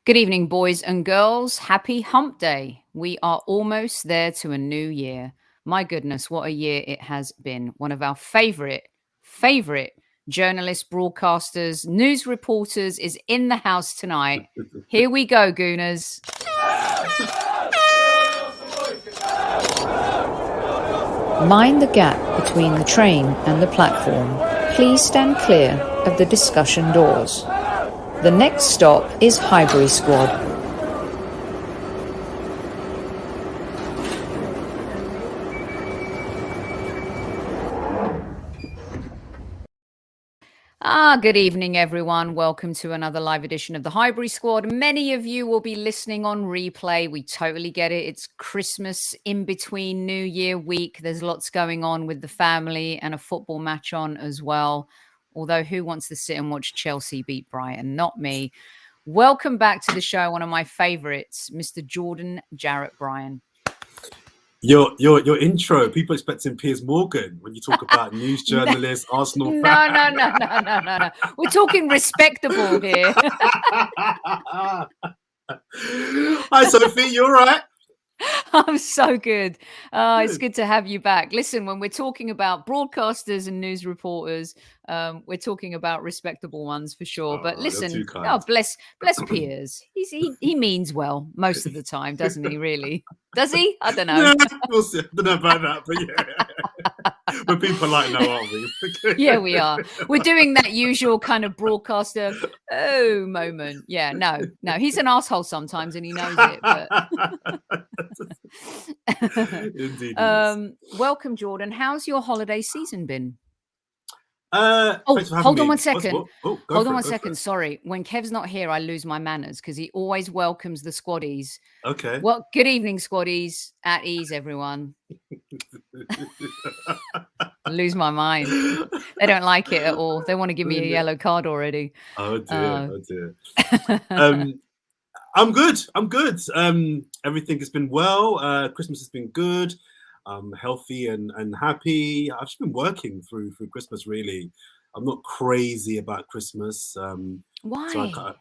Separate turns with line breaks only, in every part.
Good evening, boys and girls. Happy Hump Day. We are almost there to a new year. My goodness, what a year it has been. One of our favorite journalists, broadcasters, news reporters is in the house tonight. Here we go, Gooners. Mind the gap between the train and the platform. Please stand clear of the discussion doors. The next stop is Highbury Squad. Good evening, everyone. Welcome to another live edition of the Highbury Squad. Many of you will be listening on replay. We totally get it. It's Christmas in between New Year week. There's lots going on with the family and a football match on as well. Although who wants to sit and watch Chelsea beat Brighton? Not me. Welcome back to the show. One of my favorites, Mr. Jordan Jarrett-Bryan.
Your intro, people expecting Piers Morgan when you talk about news journalists, Arsenal fans.
No. We're talking respectable here.
Hi, Sophie. You all right?
I'm so good. It's good to have you back. Listen, when we're talking about broadcasters and news reporters, we're talking about respectable ones for sure. But listen, bless Piers. He means well most of the time, doesn't he? Really? Does he? I don't know.
Yeah, we'll see. I don't know about that, but yeah. We're being polite now, aren't we?
Yeah, we are. We're doing that usual kind of broadcaster moment. Yeah, no. He's an asshole sometimes, and he knows it. But
Indeed.
Welcome, Jordan. How's your holiday season been?
Hold
on one second. Hold on one second. Sorry. When Kev's not here, I lose my manners because he always welcomes the Squaddies.
Okay.
Well, good evening, Squaddies. At ease, everyone. I lose my mind. They don't like it at all. They want to give me a yellow card already.
Oh dear. I'm good. Everything has been well. Christmas has been good. I'm healthy and happy. I've just been working through Christmas, really. I'm not crazy about Christmas.
Why?
So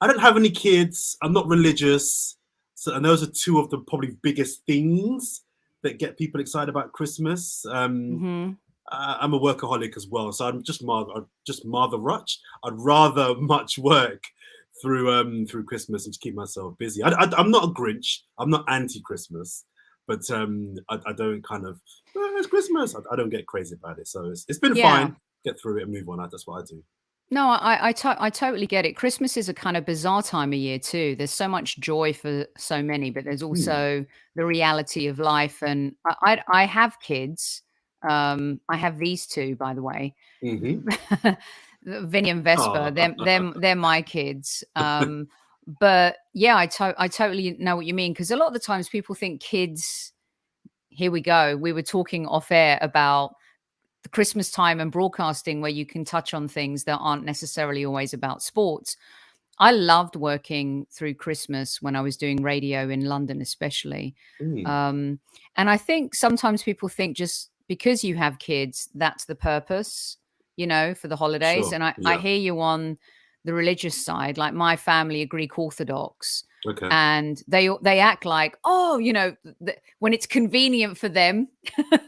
I don't have any kids. I'm not religious. And those are two of the probably biggest things that get people excited about Christmas. I'm a workaholic as well. So I'm just Martha Rutch. I'd rather much work through Christmas and to keep myself busy. I'm not a Grinch. I'm not anti-Christmas. But I don't kind of, it's Christmas. I don't get crazy about it. So it's been fine. Get through it and move on. That's what I do.
No, I totally get it. Christmas is a kind of bizarre time of year too. There's so much joy for so many, but there's also the reality of life. And I have kids. I have these two, by the way. Vinny and Vesper. They're my kids. But yeah, I totally know what you mean, because a lot of the times people think kids, here we go. We were talking off air about the Christmas time and broadcasting where you can touch on things that aren't necessarily always about sports. I loved working through Christmas when I was doing radio in London, especially. And I think sometimes people think just because you have kids, that's the purpose, for the holidays.
Sure.
And I hear you on the religious side. Like my family are Greek Orthodox.
Okay.
And they act like, when it's convenient for them.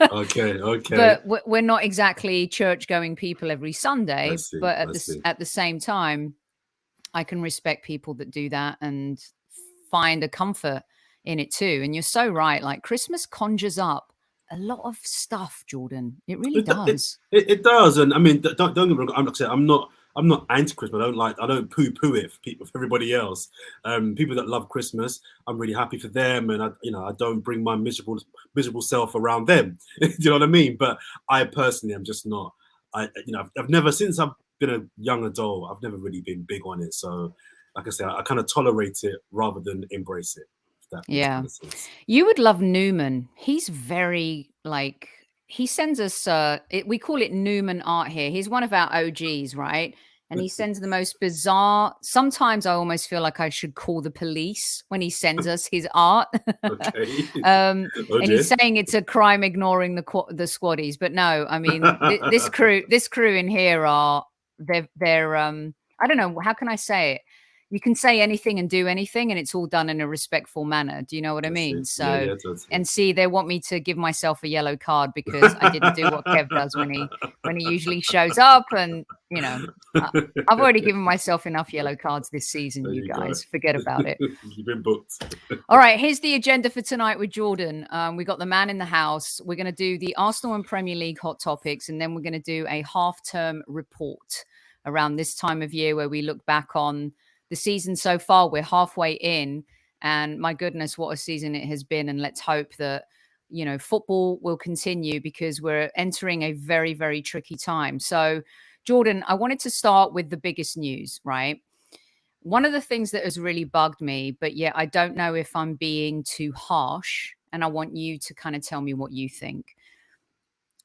Okay.
But we're not exactly church-going people every Sunday. But at the same time, I can respect people that do that and find a comfort in it too. And you're so right. Like Christmas conjures up a lot of stuff, Jordan. It really does.
It does. And I mean, don't get me wrong. I'm not anti-Christmas. I don't poo-poo it for everybody else. People that love Christmas, I'm really happy for them, and I don't bring my miserable self around them. Do you know what I mean? But I personally am just not. I've never, since I've been a young adult, I've never really been big on it. So, like I say, I kind of tolerate it rather than embrace it. If that makes kind of sense.
You would love Newman. He's very he sends us, we call it Newman art here. He's one of our OGs, right? And he sends the most bizarre, sometimes I almost feel like I should call the police when he sends us his art.
Okay.
And he's saying it's a crime ignoring the Squaddies. But no, I mean, this crew in here they're I don't know, how can I say it? you can say anything and do anything, and it's all done in a respectful manner. Do you know what I mean? So,
totally.
and see, they want me to give myself a yellow card because I didn't do what Kev does when he usually shows up, and you know, I've already given myself enough yellow cards this season. You guys, forget about it.
You've been booked.
All right, here's the agenda for tonight with Jordan. We got the man in the house. We're going to do the Arsenal and Premier League hot topics, and then we're going to do a half-term report around this time of year where we look back on the season so far. We're halfway in, and my goodness, what a season it has been. And let's hope that, you know, football will continue because we're entering a very, very tricky time. So, Jordan, I wanted to start with the biggest news, right? One of the things that has really bugged me, but yet I don't know if I'm being too harsh, and I want you to kind of tell me what you think.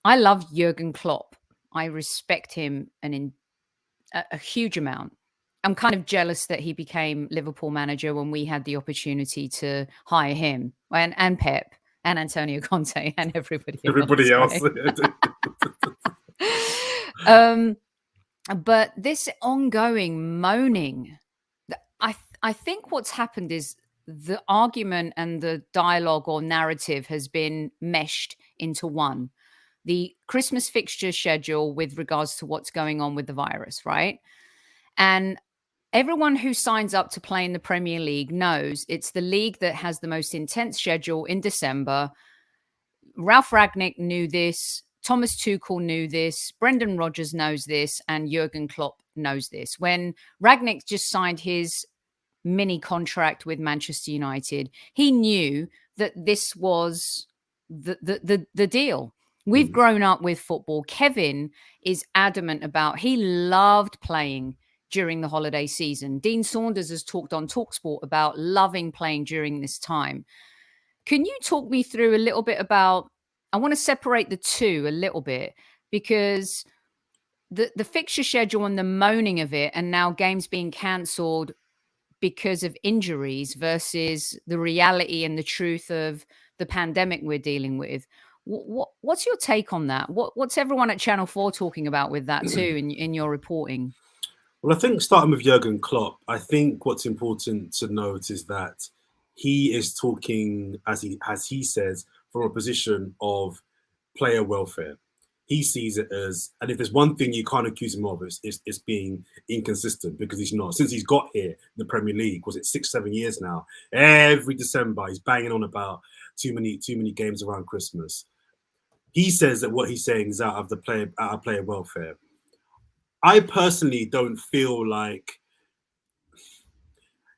I love Jurgen Klopp. I respect him a huge amount. I'm kind of jealous that he became Liverpool manager when we had the opportunity to hire him and Pep and Antonio Conte and everybody else. Right? But this ongoing moaning, I think what's happened is the argument and the dialogue or narrative has been meshed into one. The Christmas fixture schedule with regards to what's going on with the virus, right? And everyone who signs up to play in the Premier League knows it's the league that has the most intense schedule in December. Ralph Rangnick knew this. Thomas Tuchel knew this. Brendan Rodgers knows this. And Jurgen Klopp knows this. When Rangnick just signed his mini contract with Manchester United, he knew that this was the deal. We've grown up with football. Kevin is adamant about, he loved playing during the holiday season. Dean Saunders has talked on TalkSport about loving playing during this time. Can you talk me through a little bit about, I want to separate the two a little bit, because the fixture schedule and the moaning of it, and now games being cancelled because of injuries versus the reality and the truth of the pandemic we're dealing with. What's your take on that? What's everyone at Channel 4 talking about with that too in your reporting?
Well, I think starting with Jurgen Klopp, I think what's important to note is that he is talking, as he says, from a position of player welfare. He sees it as, and if there's one thing you can't accuse him of, it's being inconsistent, because he's not. Since he's got here in the Premier League, was it 6-7 years now? Every December he's banging on about too many games around Christmas. He says that what he's saying is out of player welfare. I personally don't feel like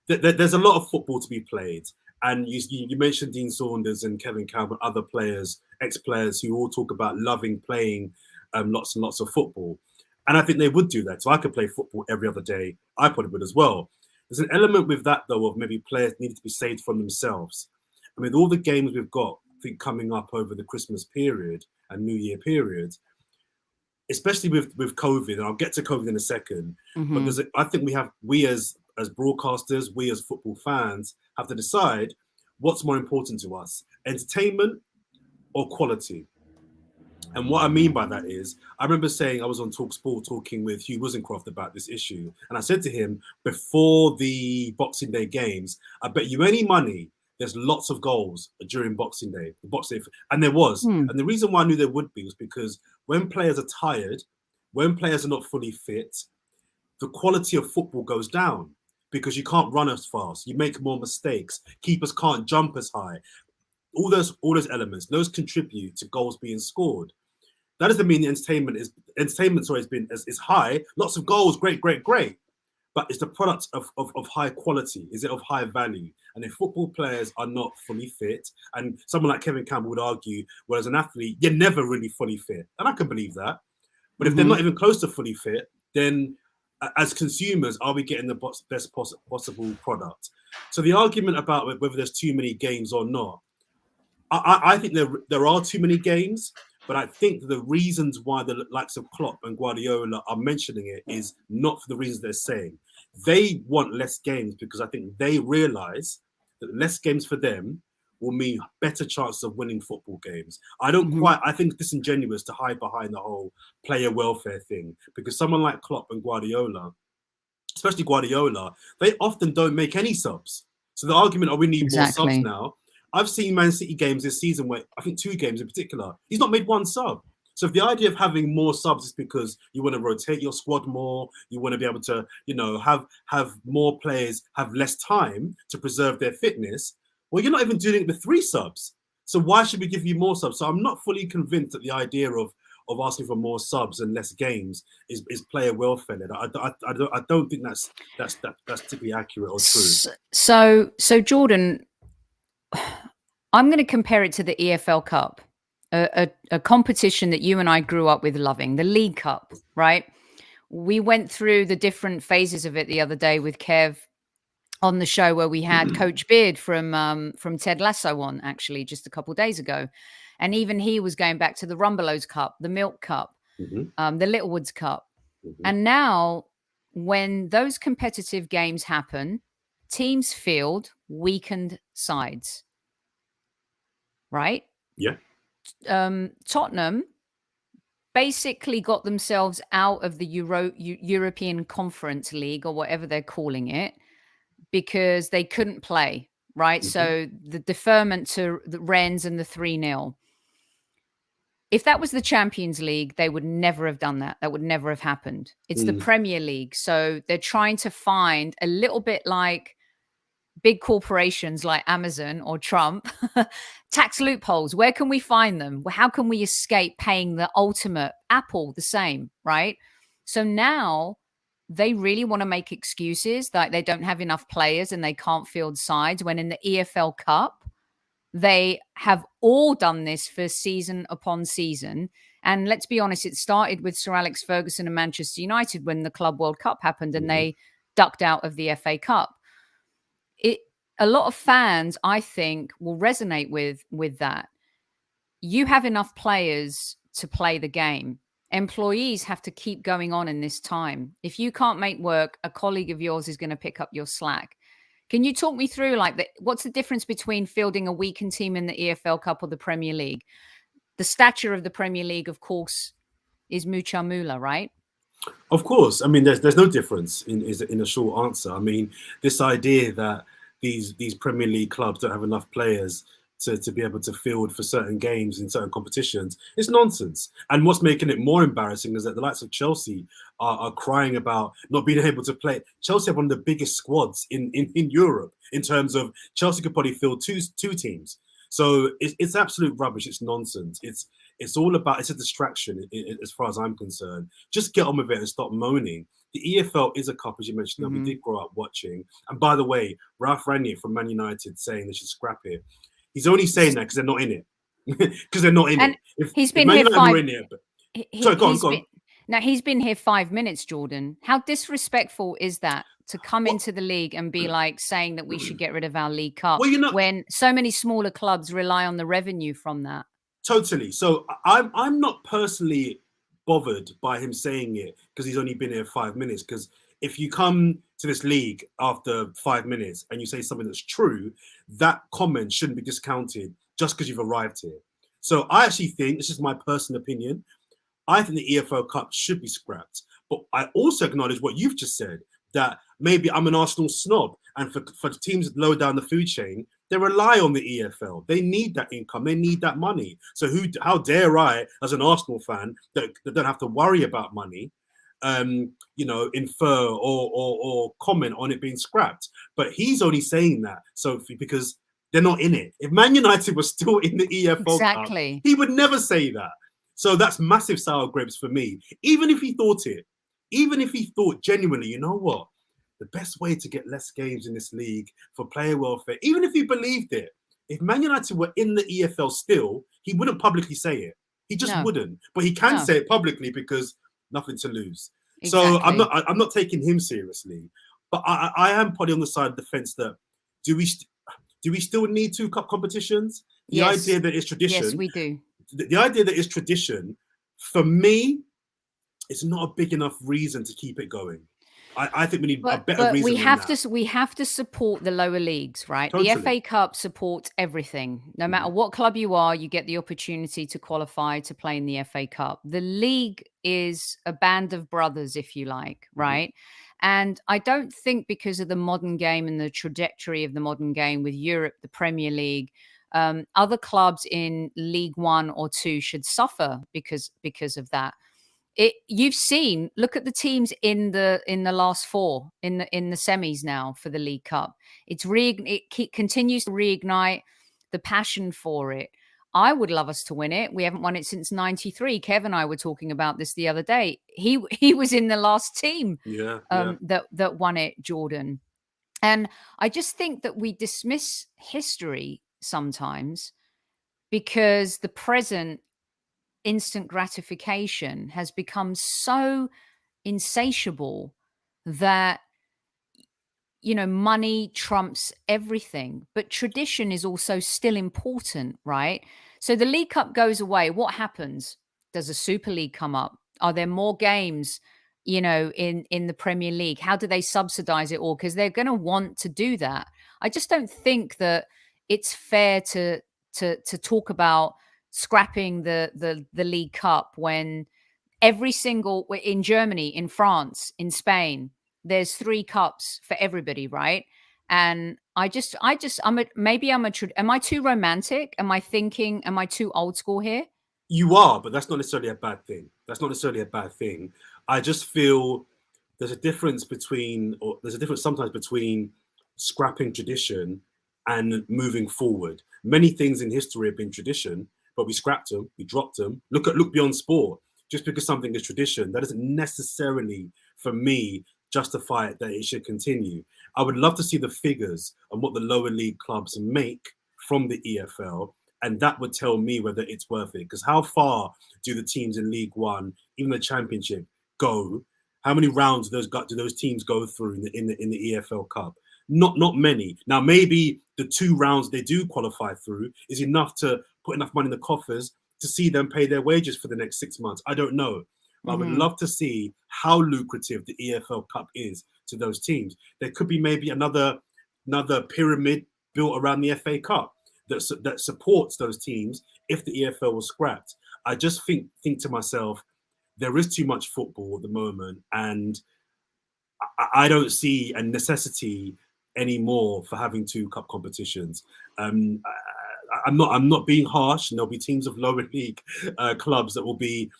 there's a lot of football to be played. And you mentioned Dean Saunders and Kevin Campbell, other players, ex-players who all talk about loving playing lots and lots of football. And I think they would do that. So I could play football every other day. I probably would as well. There's an element with that, though, of maybe players need to be saved from themselves. I mean, all the games we've got, I think, coming up over the Christmas period and New Year period, especially with COVID, and I'll get to COVID in a second, but I think we as broadcasters, we as football fans have to decide what's more important to us, entertainment or quality. And what I mean by that is, I remember saying, I was on TalkSport talking with Hugh Wisencroft about this issue, and I said to him, before the Boxing Day games, I bet you any money there's lots of goals during Boxing Day. And there was. And the reason why I knew there would be was because when players are tired, when players are not fully fit, the quality of football goes down because you can't run as fast. You make more mistakes. Keepers can't jump as high. All those elements, those contribute to goals being scored. That doesn't mean the entertainment is high. Lots of goals, great. But it's the product of high quality. Is it of high value? And if football players are not fully fit, and someone like Kevin Campbell would argue, well, as an athlete, you're never really fully fit. And I can believe that. But if they're not even close to fully fit, then as consumers, are we getting the best possible product? So the argument about whether there's too many games or not, I think there are too many games, but I think the reasons why the likes of Klopp and Guardiola are mentioning it is not for the reasons they're saying. They want less games because I think they realise that less games for them will mean better chances of winning football games. I think it's disingenuous to hide behind the whole player welfare thing, because someone like Klopp and Guardiola especially Guardiola, they often don't make any subs. So the argument, we need more subs now. I've seen Man City games this season where, I think 2 games in particular, he's not made 1 sub. So if the idea of having more subs is because you want to rotate your squad more, you want to be able to, have more players have less time to preserve their fitness, well, you're not even doing it with 3 subs. So why should we give you more subs? So I'm not fully convinced that the idea of asking for more subs and less games is player welfare. I don't think that's particularly accurate or true.
So Jordan, I'm going to compare it to the EFL Cup, a competition that you and I grew up with loving, the League Cup, right? We went through the different phases of it the other day with Kev on the show, where we had Coach Beard from Ted Lasso on, actually, just a couple of days ago. And even he was going back to the Rumbelows Cup, the Milk Cup, the Littlewoods Cup. And now when those competitive games happen, teams field weakened sides, right?
Yeah.
Tottenham basically got themselves out of the European Conference League, or whatever they're calling it, because they couldn't play, right? So the deferment to the Rennes and the 3-0. If that was the Champions League, they would never have done that. That would never have happened. It's the Premier League. So they're trying to find, a little bit like big corporations like Amazon or Trump, tax loopholes. Where can we find them? How can we escape paying the ultimate? Apple, the same, right? So now they really want to make excuses that they don't have enough players and they can't field sides, when in the EFL Cup, they have all done this for season upon season. And let's be honest, it started with Sir Alex Ferguson and Manchester United when the Club World Cup happened and they ducked out of the FA Cup. A lot of fans, I think, will resonate with that. You have enough players to play the game. Employees have to keep going on in this time. If you can't make work, a colleague of yours is going to pick up your slack. Can you talk me through, what's the difference between fielding a weakened team in the EFL Cup or the Premier League? The stature of the Premier League, of course, is mucha mula, right?
Of course. I mean, there's no difference in a short answer. I mean, this idea that these Premier League clubs don't have enough players to be able to field for certain games in certain competitions, it's nonsense. And what's making it more embarrassing is that the likes of Chelsea are crying about not being able to play. Chelsea have one of the biggest squads in Europe in terms of, Chelsea could probably field two teams. So it's absolute rubbish. It's nonsense. It's all about, it's a distraction as far as I'm concerned. Just get on with it and stop moaning. The EFL is a cup, as you mentioned, that we did grow up watching. And by the way, Ralph Ranier from Man United saying they should scrap it. He's only saying that because they're not in it. Because they're not in it.
He's been here 5
minutes. Sorry, go on.
Now, he's been here 5 minutes, Jordan. How disrespectful is that, to come into the league and be saying that we should get rid of our League Cup, when so many smaller clubs rely on the revenue from that?
Totally. So I'm not personally bothered by him saying it because he's only been here 5 minutes. Because if you come to this league after 5 minutes and you say something that's true, that comment shouldn't be discounted just because you've arrived here. So I actually think, this is my personal opinion, I think the EFL Cup should be scrapped. But I also acknowledge what you've just said, that maybe I'm an Arsenal snob, and for teams low down the food chain, they rely on the EFL. They need that income. They need that money. So how dare I, as an Arsenal fan, that don't have to worry about money, infer or comment on it being scrapped. But he's only saying that, Sophie, because they're not in it. If Man United was still in the EFL Cup, he would never say that. So that's massive sour grapes for me. Even if he thought it, even if he thought genuinely, you know what? The best way to get less games in this league for player welfare, even if he believed it, if Man United were in the EFL still, he wouldn't publicly say it. He just wouldn't. But he can say it publicly because nothing to lose. Exactly. So I'm not taking him seriously. But I am probably on the side of the fence that do we still need 2 cup competitions? The idea that it's tradition.
Yes, we do.
The idea that it's tradition, for me, it's not a big enough reason to keep it going. I think we need a better
But
reason
we
than
have
that.
to support the lower leagues, right? The
Totally.
FA Cup supports everything. No matter what club you are, you get the opportunity to qualify to play in the FA Cup. The league is a band of brothers, if you like, right? And I don't think because of the modern game and the trajectory of the modern game with Europe, the Premier League, other clubs in League One or Two should suffer because of that. You've seen, look at the teams in the last four in the semis now for the League Cup. Continues to reignite the passion for it. I would love us to win it. We haven't won it since '93. Kev and I were talking about this the other day. He was in the last team that won it, Jordan. And I just think that we dismiss history sometimes because the present instant gratification has become so insatiable that money trumps everything, but tradition is also still important, right? So the League Cup goes away, what happens? Does a Super League come up? Are there more games in the Premier League? How do they subsidize it all? Because they're going to want to do that. I just don't think that it's fair to talk about scrapping the League Cup when in Germany, in France, in Spain, there's 3 cups for everybody, right? And am I too romantic? Am I too old school here?
You are, but that's not necessarily a bad thing. That's not necessarily a bad thing. I just feel there's a difference sometimes between scrapping tradition and moving forward. Many things in history have been tradition, but we scrapped them, we dropped them. Look beyond sport. Just because something is tradition, that doesn't necessarily, for me, justify it that it should continue. I would love to see the figures and what the lower league clubs make from the EFL, and that would tell me whether it's worth it. Because how far do the teams in League One, even the Championship, go? How many rounds do those teams go through in the EFL Cup? Not many. Now maybe the 2 rounds they do qualify through is enough to put enough money in the coffers to see them pay their wages for the next 6 months. I don't know. But I would love to see how lucrative the EFL Cup is to those teams. There could be maybe another pyramid built around the FA Cup that supports those teams if the EFL was scrapped. I just think to myself, there is too much football at the moment, and I don't see a necessity anymore for having 2 cup competitions. I'm not being harsh, and there'll be teams of lower league clubs that will be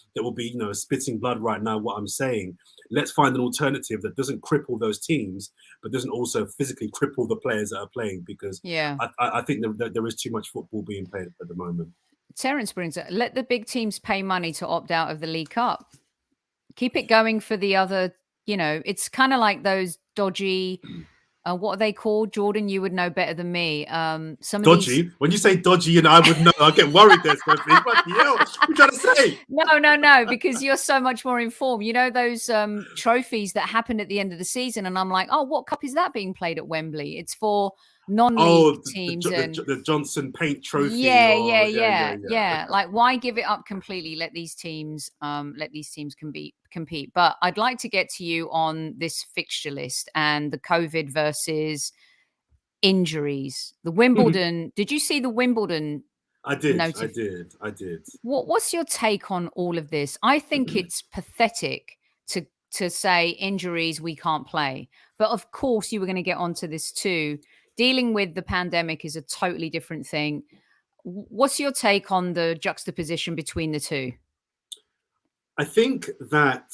spitting blood right now. What I'm saying, let's find an alternative that doesn't cripple those teams, but doesn't also physically cripple the players that are playing. Because I think that there is too much football being played at the moment.
Terence brings it. Let the big teams pay money to opt out of the League Cup. Keep it going for the other. It's kind of like those dodgy. What are they called? Jordan, you would know better than me. Some
dodgy. When you say dodgy, I would know. I get worried there, Sophie. What the hell? What are you trying to say?
No, because you're so much more informed. Those trophies that happen at the end of the season, and I'm like, oh, what cup is that being played at Wembley? It's for non-league teams.
The Johnson Paint Trophy.
Yeah. Like, why give it up completely? Let these teams compete. But I'd like to get to you on this fixture list and the COVID versus injuries. The Wimbledon. Did you see the Wimbledon?
I did. I did.
What's your take on all of this? I think it's pathetic to say injuries, we can't play. But of course, you were going to get onto this too. Dealing with the pandemic is a totally different thing. What's your take on the juxtaposition between the two?
I think that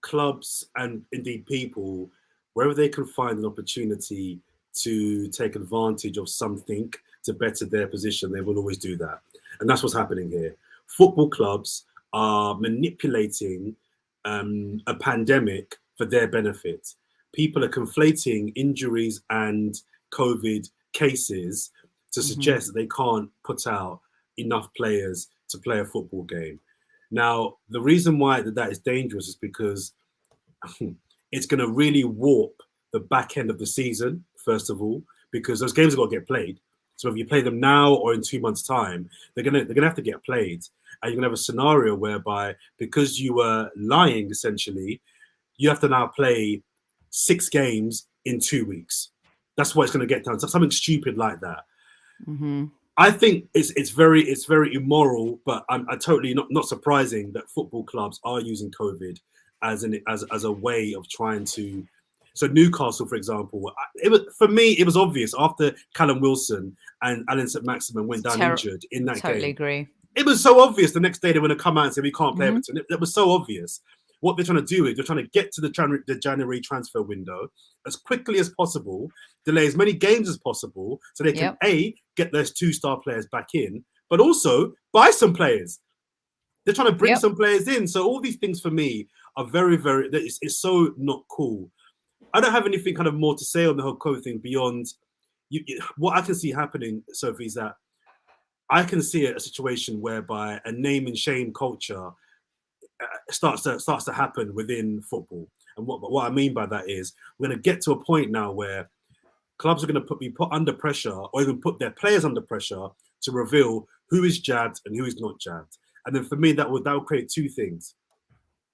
clubs and indeed people, wherever they can find an opportunity to take advantage of something to better their position, they will always do that. And that's what's happening here. Football clubs are manipulating a pandemic for their benefit. People are conflating injuries and COVID cases to suggest that they can't put out enough players to play a football game. Now, the reason why that is dangerous is because it's going to really warp the back end of the season, first of all, because those games have got to get played. So if you play them now or in 2 months' time, they're gonna have to get played. And you're gonna have a scenario whereby, because you were lying, essentially, you have to now play 6 games in 2 weeks. That's what it's going to get down to, something stupid like that. I think it's very immoral, but I'm totally not surprising that football clubs are using COVID as a way of trying to. So Newcastle, for example, for me it was obvious after Callum Wilson and Alan St-Maximin went down injured in that game.
Totally agree.
It was so obvious. The next day they were going to come out and say we can't play Everton. It was so obvious. What they're trying to do is they're trying to get to the January transfer window as quickly as possible, delay as many games as possible, so they can get those 2-star players back in, but also buy some players. They're trying to bring some players in. So all these things for me are very, very. It's so not cool. I don't have anything kind of more to say on the whole COVID thing beyond what I can see happening, Sophie, is that I can see a situation whereby a name and shame culture starts to happen within football. And what I mean by that is we're going to get to a point now where clubs are going to be put under pressure, or even put their players under pressure to reveal who is jabbed and who is not jabbed. And then for me, that will create 2 things.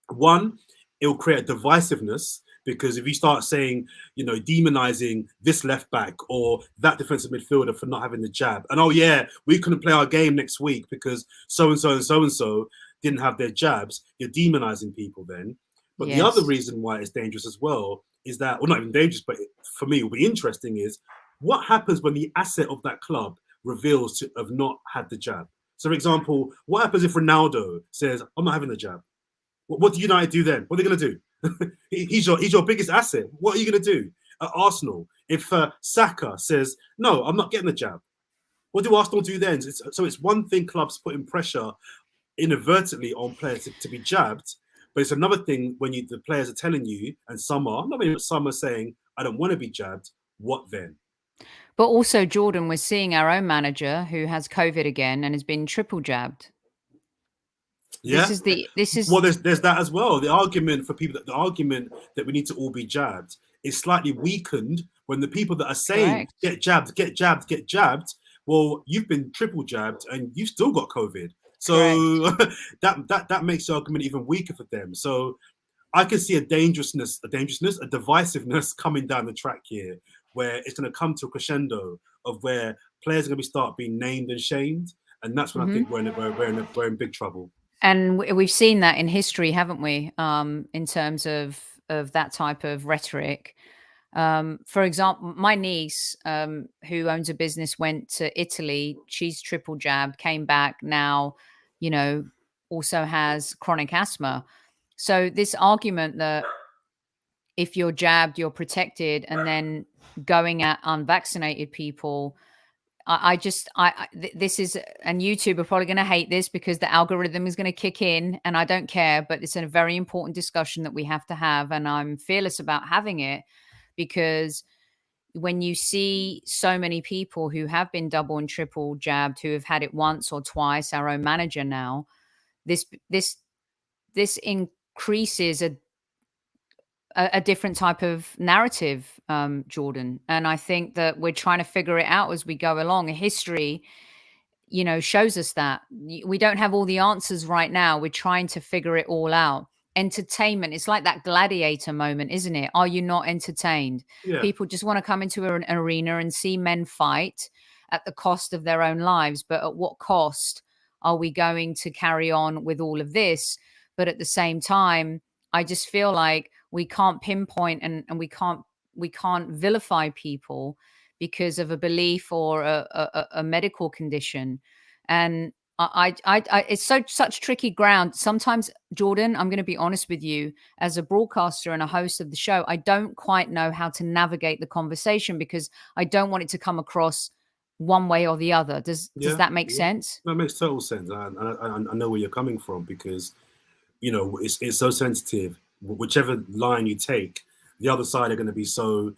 One, it will create a divisiveness, because if you start saying, demonizing this left back or that defensive midfielder for not having the jab, and we couldn't play our game next week because so and so and so and so didn't have their jabs, you're demonizing people then. But the other reason why it's dangerous as well is that, well, not even dangerous, but for me, it will be interesting is what happens when the asset of that club reveals to have not had the jab. So, for example, what happens if Ronaldo says, I'm not having the jab? What do United do then? What are they going to do? he's your biggest asset. What are you going to do at Arsenal? If Xhaka says, no, I'm not getting the jab, what do Arsenal do then? So it's one thing clubs putting pressure inadvertently on players to be jabbed, but it's another thing when the players are telling you, and some are saying, I don't want to be jabbed. What then?
But also, Jordan, we're seeing our own manager who has COVID again and has been triple jabbed.
Yeah.
This is
well, there's that as well. The argument that we need to all be jabbed is slightly weakened when the people that are saying get jabbed. Well, you've been triple jabbed and you've still got COVID. So that makes the argument even weaker for them. So I can see a divisiveness coming down the track here, where it's going to come to a crescendo of where players are going to start being named and shamed, and that's when I think we're in big trouble.
And we've seen that in history, haven't we? In terms of that type of rhetoric. For example, my niece, who owns a business, went to Italy. She's triple jabbed, came back now, also has chronic asthma. So this argument that if you're jabbed, you're protected, and then going at unvaccinated people, this is, and YouTube are probably going to hate this because the algorithm is going to kick in, and I don't care, but it's a very important discussion that we have to have, and I'm fearless about having it, because when you see so many people who have been double and triple jabbed, who have had it once or twice, our own manager now, this increases a different type of narrative, Jordan. And I think that we're trying to figure it out as we go along. History, shows us that we don't have all the answers right now. We're trying to figure it all out. Entertainment, it's like that gladiator moment, isn't it? Are you not entertained?
Yeah.
People just want to come into an arena and see men fight at the cost of their own lives. But at what cost are we going to carry on with all of this? But at the same time, I just feel like we can't pinpoint and we can't vilify people because of a belief or a medical condition. And it's such tricky ground. Sometimes, Jordan, I'm going to be honest with you, as a broadcaster and a host of the show, I don't quite know how to navigate the conversation because I don't want it to come across one way or the other. Does that make sense?
That makes total sense. I know where you're coming from, because it's so sensitive. Whichever line you take, the other side are going to be so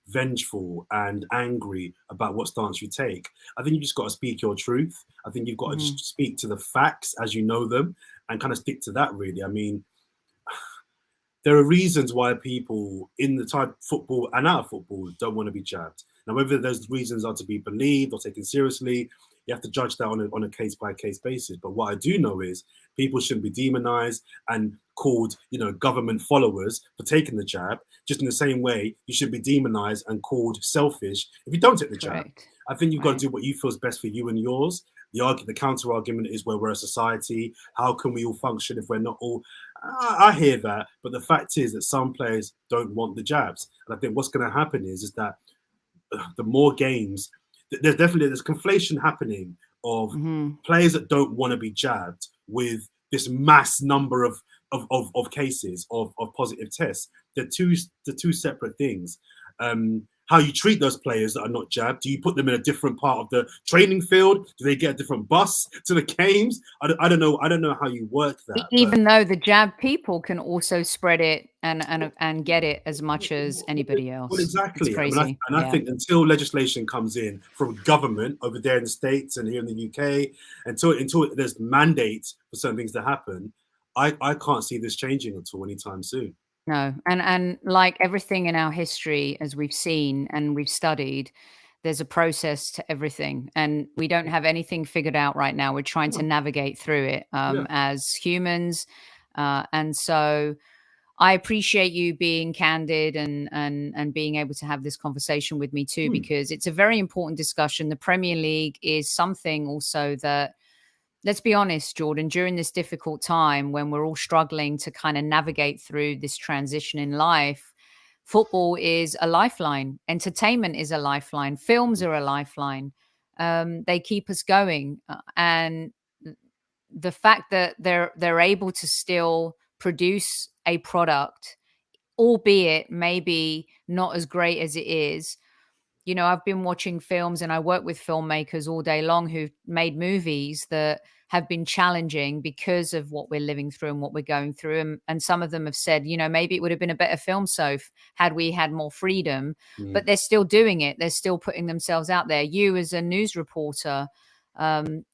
vengeful and angry about what stance you take. I think you just got to speak your truth. I think you've got to just speak to the facts as you know them and kind of stick to that, really. I mean, there are reasons why people in the type of football and out of football don't want to be jabbed. Now, whether those reasons are to be believed or taken seriously You have to judge that on a case-by-case basis. But what I do know is people shouldn't be demonized and called, government followers for taking the jab, just in the same way you should be demonized and called selfish if you don't take the jab. I think you've got to do what you feel is best for you and yours. The counter argument is, where we're a society, how can we all function if we're not all? I hear that, but the fact is that some players don't want the jabs, and I think what's going to happen is that the more games, there's conflation happening of players that don't want to be jabbed with this mass number of cases of positive tests. They're two separate things. How you treat those players that are not jabbed? Do you put them in a different part of the training field? Do they get a different bus to the games? I don't know. I don't know how you work that.
Even though the jab people can also spread it and get it as much as anybody else.
Well, exactly.
It's crazy.
I think until legislation comes in from government over there in the States and here in the UK, until there's mandates for certain things to happen, I can't see this changing at all anytime soon.
No, and like everything in our history, as we've seen and we've studied, there's a process to everything, and we don't have anything figured out right now. We're trying to navigate through it as humans, and so I appreciate you being candid and being able to have this conversation with me too, because it's a very important discussion. The Premier League is something also that, let's be honest, Jordan, during this difficult time when we're all struggling to kind of navigate through this transition in life, football is a lifeline. Entertainment is a lifeline. Films are a lifeline. They keep us going. And the fact that they're able to still produce a product, albeit maybe not as great as it is. I've been watching films and I work with filmmakers all day long who've made movies that have been challenging because of what we're living through and what we're going through. And some of them have said, maybe it would have been a better film, Soph, had we had more freedom, but they're still doing it. They're still putting themselves out there. You as a news reporter,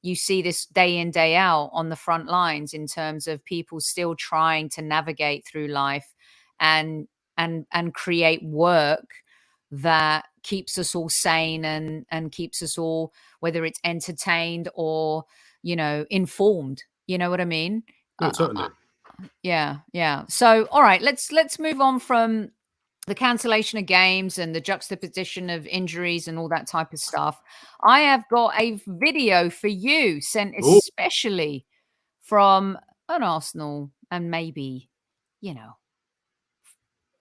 you see this day in, day out on the front lines in terms of people still trying to navigate through life and create work that keeps us all sane and keeps us all, whether it's entertained or, informed. You know what I mean?
No, totally.
Yeah. So, all right, let's move on from the cancellation of games and the juxtaposition of injuries and all that type of stuff. I have got a video for you sent especially from an Arsenal and maybe,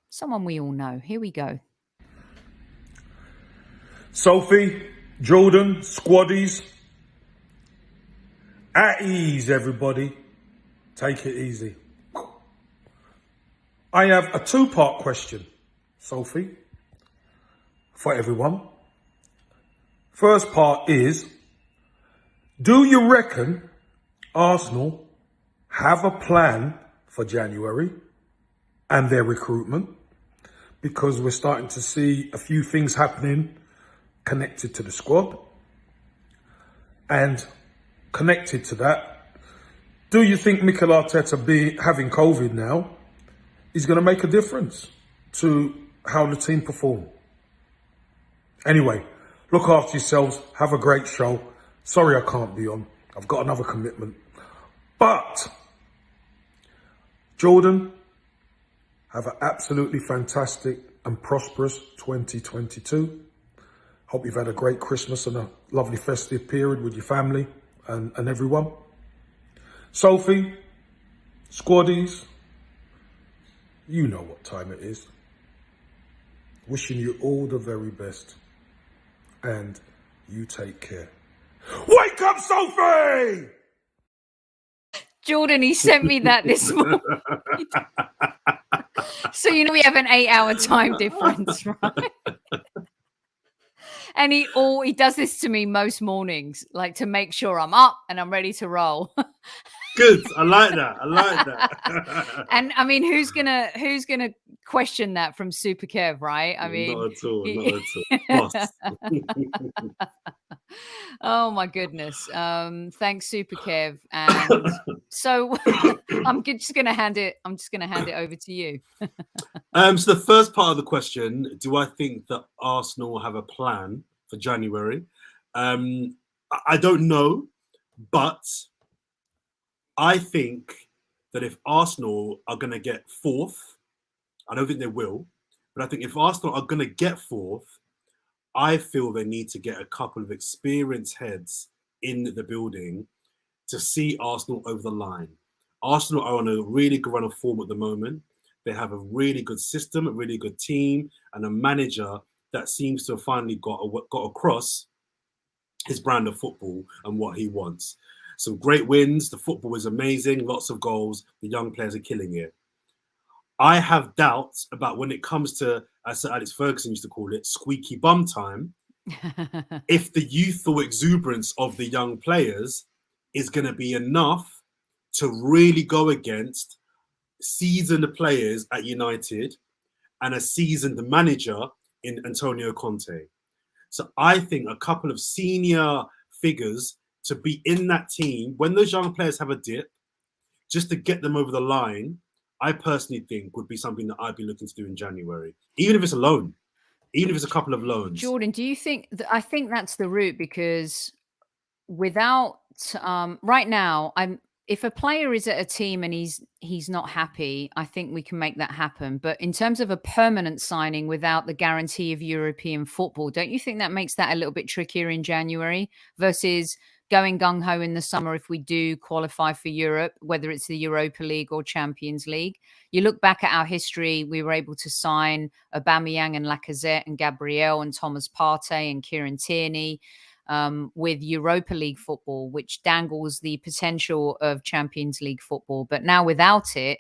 someone we all know. Here we go.
Sophie, Jordan, Squaddies, at ease, everybody. Take it easy. I have a two-part question, Sophie, for everyone. First part is, do you reckon Arsenal have a plan for January and their recruitment? Because we're starting to see a few things happening connected to the squad. And connected to that, do you think Mikel Arteta having COVID now is going to make a difference to how the team perform? Anyway, look after yourselves. Have a great show. Sorry I can't be on. I've got another commitment. But, Jordan, have an absolutely fantastic and prosperous 2022. Hope you've had a great Christmas and a lovely festive period with your family and everyone. Sophie, Squaddies, you know what time it is. Wishing you all the very best. And you take care. Wake up, Sophie!
Jordan, he sent me that this morning. So, we have an 8-hour time difference, right? And he does this to me most mornings, like to make sure I'm up and I'm ready to roll.
Good. I like that.
And I mean, who's gonna question that from Super Kev, right? I mean,
not at all.
Oh my goodness. Thanks, Super Kev. And so I'm just gonna hand it over to you.
So the first part of the question, do I think that Arsenal have a plan for January? I don't know, but I think that if Arsenal are going to get fourth, I don't think they will, but I think if Arsenal are going to get fourth, I feel they need to get a couple of experienced heads in the building to see Arsenal over the line. Arsenal are on a really good run of form at the moment. They have a really good system, a really good team, and a manager that seems to have finally got across his brand of football and what he wants. Some great wins. The football is amazing. Lots of goals. The young players are killing it. I have doubts about when it comes to, as Sir Alex Ferguson used to call it, squeaky bum time, if the youthful exuberance of the young players is going to be enough to really go against seasoned players at United and a seasoned manager in Antonio Conte. So I think a couple of senior figures to be in that team when those young players have a dip, just to get them over the line, I personally think would be something that I'd be looking to do in January, even if it's a loan, even if it's a couple of loans.
Jordan, do you think I think that's the route, because without right now, if a player is at a team and he's not happy, I think we can make that happen. But in terms of a permanent signing without the guarantee of European football, don't you think that makes that a little bit trickier in January versus going gung-ho in the summer if we do qualify for Europe, whether it's the Europa League or Champions League? You look back at our history, we were able to sign Aubameyang and Lacazette and Gabriel and Thomas Partey and Kieran Tierney with Europa League football, which dangles the potential of Champions League football. But now without it,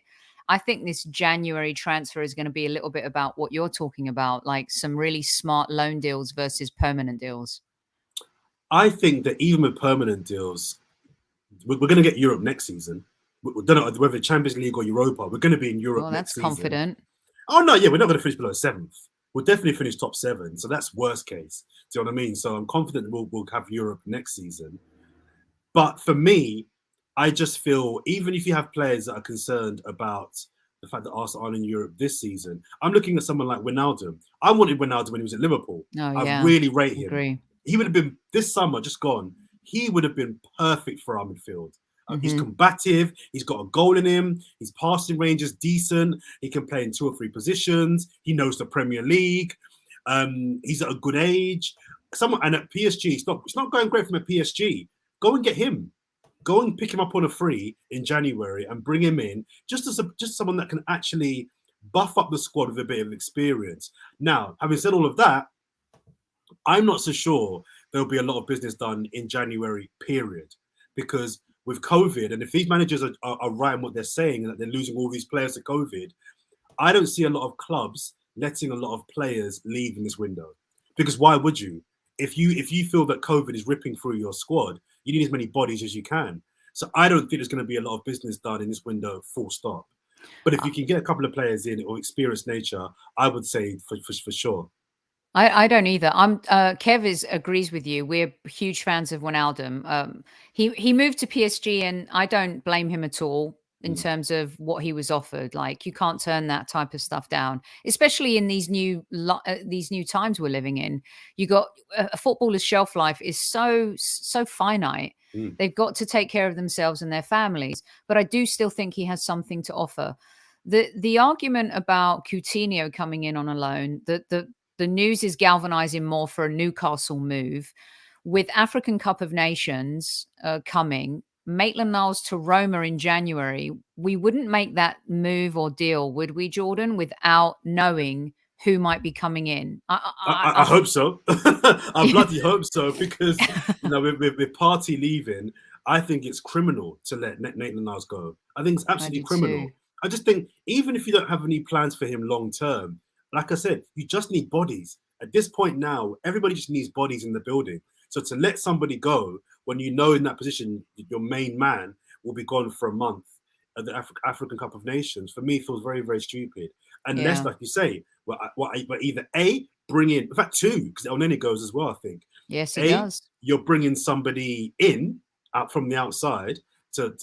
I think this January transfer is going to be a little bit about what you're talking about, like some really smart loan deals versus permanent deals.
I think that even with permanent deals, we're going to get Europe next season. We don't know whether Champions League or Europa. We're going to be in Europe next season.
That's confident.
Oh, no, yeah, we're not going to finish below 7th. We'll definitely finish top 7. So that's worst case. Do you know what I mean? So I'm confident we'll have Europe next season. But for me, I just feel even if you have players that are concerned about the fact that Arsenal aren't in Europe this season, I'm looking at someone like Wijnaldum. I wanted Wijnaldum when he was at Liverpool. I really rate him.
Agree.
He would have been, this summer just gone, he would have been perfect for our midfield. He's combative. He's got a goal in him. His passing range is decent. He can play in 2 or 3 positions. He knows the Premier League. He's at a good age. And at PSG, it's not going great from at PSG. Go and get him. Go and pick him up on a free in January and bring him in. Just someone that can actually buff up the squad with a bit of experience. Now, having said all of that, I'm not so sure there'll be a lot of business done in January, period. Because with COVID, and if these managers are right in what they're saying, and that they're losing all these players to COVID, I don't see a lot of clubs letting a lot of players leave in this window. Because why would you? If you feel that COVID is ripping through your squad, you need as many bodies as you can. So I don't think there's going to be a lot of business done in this window, full stop. But if you can get a couple of players in or experienced nature, I would say for sure.
I don't either. Kev agrees with you. We're huge fans of Wijnaldum. He moved to PSG, and I don't blame him at all in terms of what he was offered. Like, you can't turn that type of stuff down, especially in these new times we're living in. You got a footballer's shelf life is so finite. They've got to take care of themselves and their families. But I do still think he has something to offer. The argument about Coutinho coming in on a loan, the news is galvanizing more for a Newcastle move. With African Cup of Nations coming, Maitland-Niles to Roma in January, we wouldn't make that move or deal, would we, Jordan, without knowing who might be coming in?
I hope so. I bloody hope so, because with Partey leaving, I think it's criminal to let Maitland-Niles go. I think it's absolutely criminal. Too. I just think even if you don't have any plans for him long term, like I said, you just need bodies. At this point now, everybody just needs bodies in the building. So to let somebody go when you know in that position your main man will be gone for a month at the African Cup of Nations, for me, feels very, very stupid. Unless, like you say, we're either A, bring in fact 2, because Elneny goes as well, I think.
Yes, he does.
You're bringing somebody in out from the outside to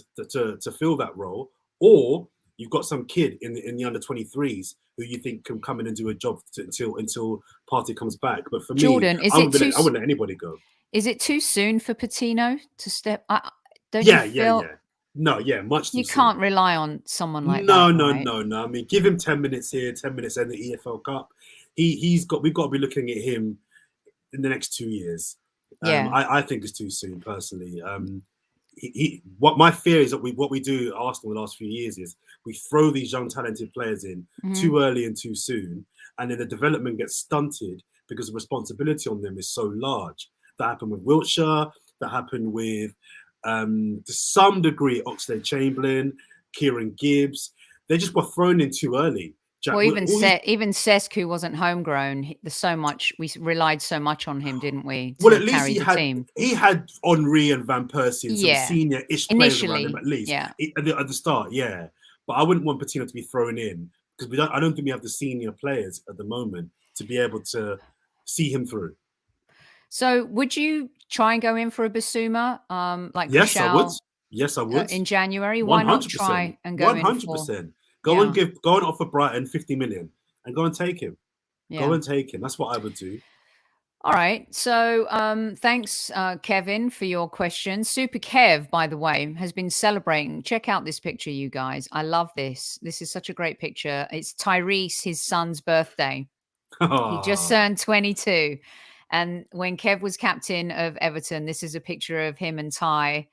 fill that role, or you've got some kid in the under 23s who you think can come in and do a job until Partey comes back. But for
Jordan,
me, I wouldn't let anybody go.
Is it too soon for Patino to step? Don't
Yeah,
you feel?
yeah. No, yeah, much too
You
soon.
can't rely on someone like
No,
that.
no,
right?
no. I mean, give him 10 minutes here, 10 minutes in the EFL Cup. We've got to be looking at him in the next 2 years.
Yeah.
I think it's too soon, personally. What my fear is that what we do at Arsenal in the last few years is we throw these young talented players in too early and too soon, and then the development gets stunted because the responsibility on them is so large. That happened with Wiltshire. That happened with, to some degree, Oxlade-Chamberlain, Kieran Gibbs. They just were thrown in too early.
Well, even Cesc, who wasn't homegrown, there's so much, we relied so much on him, didn't we?
Well, at least he had Henry and Van Persie and some senior-ish players around him, at least.
Yeah.
At the start, yeah. But I wouldn't want Patino to be thrown in because I don't think we have the senior players at the moment to be able to see him through.
So would you try and go in for a Basuma?
Yes, I would. Yes, I would.
In January. Why not try and go
100%. Go and offer Brighton 50 million and go and take him. Yeah. Go and take him. That's what I would do.
All right. So thanks, Kevin, for your question. Super Kev, by the way, has been celebrating. Check out this picture, you guys. I love this. This is such a great picture. It's Tyrese, his son's birthday. He just turned 22. And when Kev was captain of Everton, this is a picture of him and Ty.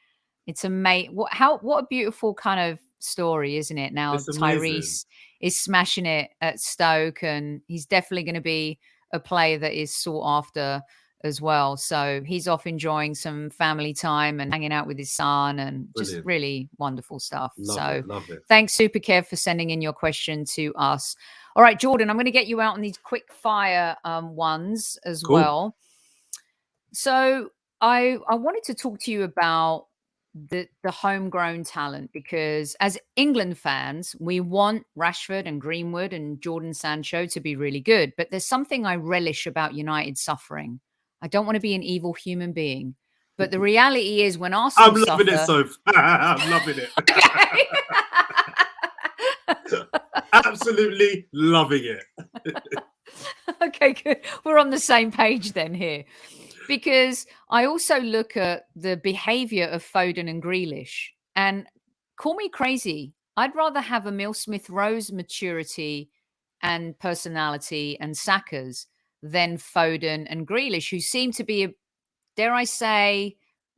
It's amazing. What a beautiful kind of story, isn't it? Now Tyrese is smashing it at Stoke, and he's definitely going to be a player that is sought after as well. So he's off enjoying some family time and hanging out with his son, and just really wonderful stuff.
Love it.
Thanks, Super Kev, for sending in your question to us. All right, Jordan, I'm going to get you out on these quick fire ones as well. So I wanted to talk to you about the homegrown talent, because as England fans, we want Rashford and Greenwood and Jordan Sancho to be really good. But there's something I relish about United suffering. I don't want to be an evil human being. But the reality is when Arsenal
I'm loving it, Soph. I'm loving it. Absolutely loving it.
Okay, good. We're on the same page then here. Because I also look at the behavior of Foden and Grealish, and call me crazy, I'd rather have Emile Smith-Rowe's maturity and personality and Saka's than Foden and Grealish, who seem to be, dare I say,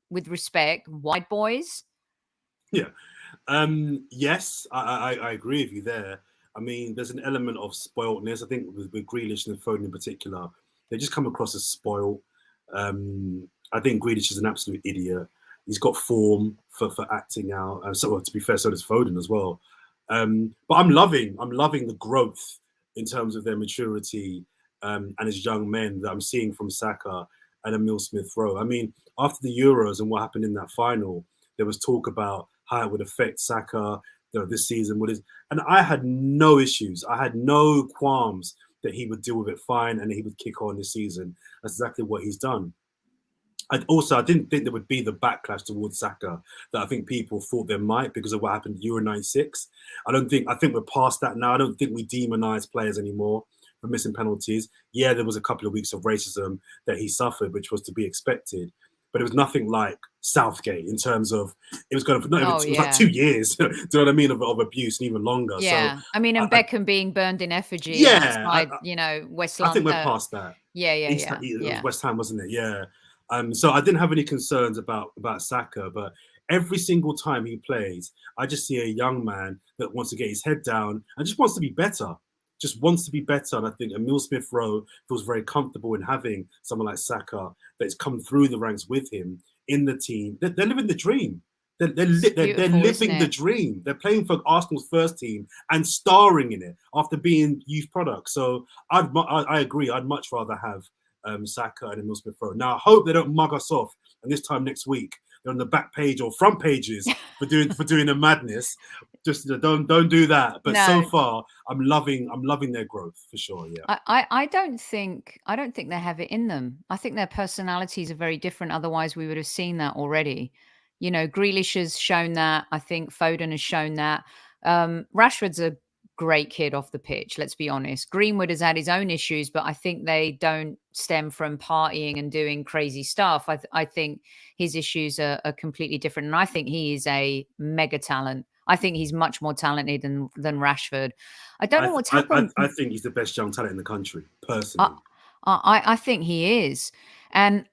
with respect, white boys.
Yeah. Yes, I agree with you there. I mean, there's an element of spoiledness. I think with Grealish and Foden in particular, they just come across as spoiled. I think Grealish is an absolute idiot. He's got form for acting out. So to be fair, so does Foden as well. But I'm loving the growth in terms of their maturity and as young men that I'm seeing from Saka and Emile Smith-Rowe. I mean, after the Euros and what happened in that final, there was talk about how it would affect Saka this season. And I had no issues. I had no qualms that he would deal with it fine and he would kick on this season. That's exactly what he's done. I didn't think there would be the backlash towards Saka that I think people thought there might because of what happened at Euro 96. I think we're past that now. I don't think we demonize players anymore for missing penalties. Yeah, there was a couple of weeks of racism that he suffered, which was to be expected. But it was nothing like Southgate in terms of it was going for it was like 2 years. Do you know what I mean? Of abuse and even longer.
Yeah, so, I mean, and Beckham being burned in effigy. Outside, West London.
I think we're past that.
Yeah.
It was West Ham, wasn't it? Yeah. So I didn't have any concerns about Saka, but every single time he plays, I just see a young man that wants to get his head down and just wants to be better. Just wants to be better. And I think Emile Smith-Rowe feels very comfortable in having someone like Saka that's come through the ranks with him in the team. They're living the dream. They're living the dream. They're playing for Arsenal's first team and starring in it after being youth products. So I agree. I'd much rather have Saka and Emile Smith-Rowe. Now, I hope they don't mug us off. And this time next week, they're on the back page or front pages for doing a madness. Just don't do that. But so far, I'm loving their growth for sure. Yeah.
I don't think they have it in them. I think their personalities are very different. Otherwise, we would have seen that already. Grealish has shown that. I think Foden has shown that. Rashford's a great kid off the pitch, let's be honest. Greenwood has had his own issues, but I think they don't stem from partying and doing crazy stuff. I think his issues are completely different. And I think he is a mega talent. I think he's much more talented than Rashford. I don't know what's happened.
I think he's the best young talent in the country, personally.
I think he is. And,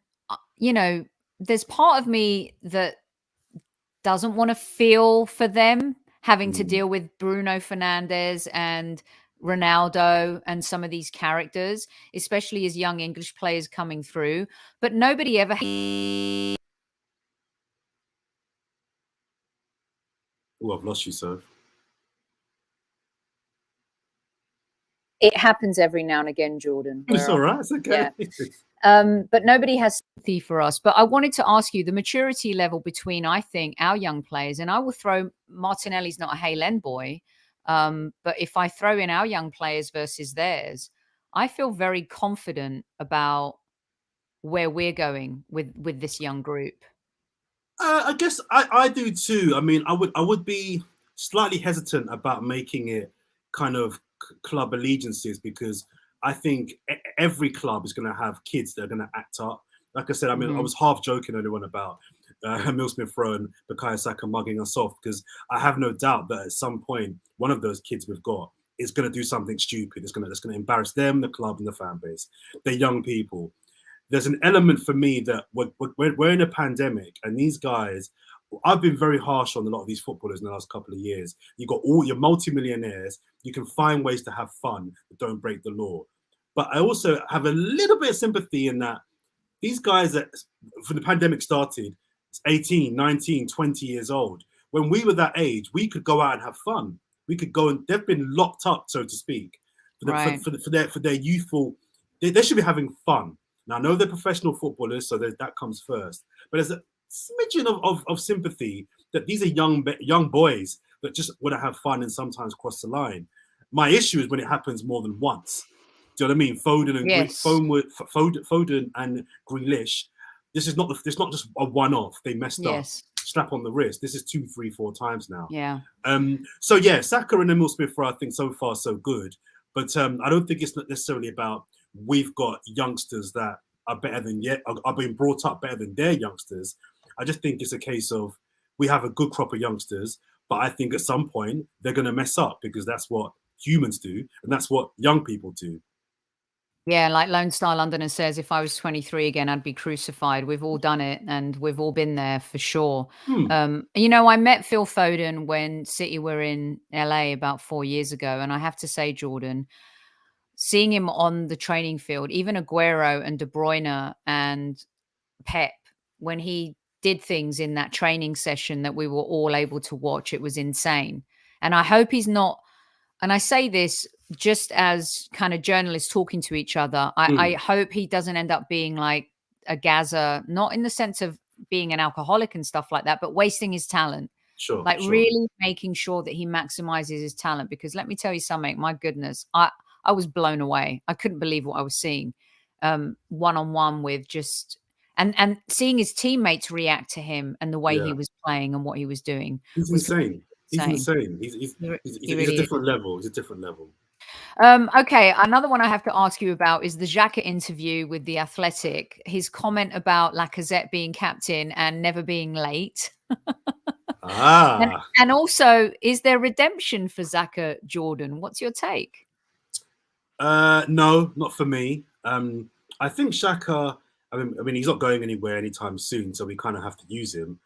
there's part of me that doesn't want to feel for them having to deal with Bruno Fernandes and Ronaldo and some of these characters, especially as young English players coming through. But nobody ever...
Oh, I've lost you, sir.
It happens every now and again, Jordan.
It's all right. It's okay.
Yeah. But nobody has sympathy for us. But I wanted to ask you the maturity level between, I think, our young players, and I will throw Martinelli's not a Hale End boy. But if I throw in our young players versus theirs, I feel very confident about where we're going with this young group.
I guess I do too. I mean, I would be slightly hesitant about making it kind of club allegiances, because I think every club is going to have kids that are going to act up. Like I said, I mean, I was half joking earlier on about Emile Smith-Rowe and Bukayo Saka mugging us off, because I have no doubt that at some point one of those kids we've got is going to do something stupid. It's going to embarrass them, the club, and the fan base. They're young people. There's an element for me that we're in a pandemic, and these guys, I've been very harsh on a lot of these footballers in the last couple of years. You've got all your multimillionaires. You can find ways to have fun, but don't break the law. But I also have a little bit of sympathy in that these guys that, when the pandemic started, 18, 19, 20 years old. When we were that age, we could go out and have fun. We could go, and they've been locked up, so to speak, for their youthful. They should be having fun. Now, I know they're professional footballers, so that comes first. But there's a smidgen of sympathy that these are young boys that just want to have fun and sometimes cross the line. My issue is when it happens more than once. Do you know what I mean? Foden and Grealish. This is not just a one-off. They messed up. Slap on the wrist. This is 2, 3, 4 times now.
Yeah.
So yeah, Saka and Emile Smith-Rowe, I think so far so good. But I don't think it's not necessarily about we've got youngsters that are better than are being brought up better than their youngsters. I just think it's a case of we have a good crop of youngsters, but I think at some point they're going to mess up, because that's what humans do, and that's what young people do.
Yeah, like Lone Star Londoner says, if I was 23 again, I'd be crucified. We've all done it, and we've all been there for sure. I met Phil Foden when City were in LA about 4 years ago, and I have to say, Jordan, seeing him on the training field, even Aguero and De Bruyne and Pep, when he did things in that training session that we were all able to watch, it was insane. And I hope he's not, and I say this just as kind of journalists talking to each other, I hope he doesn't end up being like a Gaza, not in the sense of being an alcoholic and stuff like that, but wasting his talent.
Sure.
Really making sure that he maximizes his talent. Because let me tell you something, my goodness, I was blown away. I couldn't believe what I was seeing one-on-one with just, and seeing his teammates react to him and the way he was playing and what he was doing.
He's insane. He's insane. He's a different level. He's a different level.
Okay, another one I have to ask you about is the Xhaka interview with The Athletic. His comment about Lacazette being captain and never being late. And also, is there redemption for Xhaka, Jordan? What's your take?
No, not for me. I think Xhaka, I mean, he's not going anywhere anytime soon, so we kind of have to use him.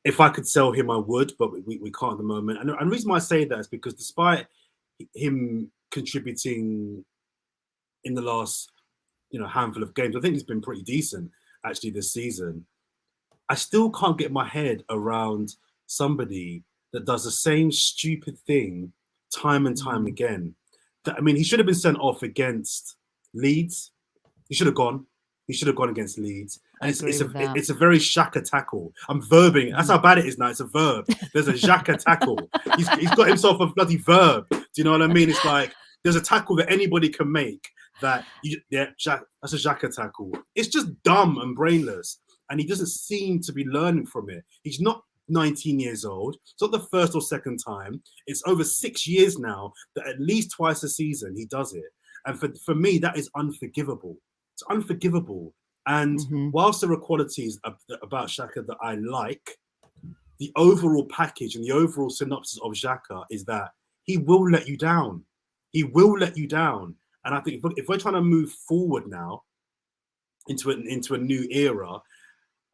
If I could sell him, I would, but we can't at the moment. And the reason why I say that is because despite him contributing in the last, handful of games, I think he's been pretty decent actually this season. I still can't get my head around somebody that does the same stupid thing time and time again. I mean, he should have been sent off against Leeds. He should have gone. He should have gone against Leeds. And it's a very Xhaka tackle. I'm verbing. That's how bad it is now. It's a verb. There's a Xhaka tackle. He's got himself a bloody verb. Do you know what I mean? It's like there's a tackle that anybody can make that's a Xhaka tackle. It's just dumb and brainless. And he doesn't seem to be learning from it. He's not 19 years old. It's not the first or second time. It's over 6 years now that at least twice a season he does it. And for me, that is unforgivable. It's unforgivable. And whilst there are qualities about Xhaka that I like, the overall package and the overall synopsis of Xhaka is that he will let you down. He will let you down. And I think if we're trying to move forward now into a new era,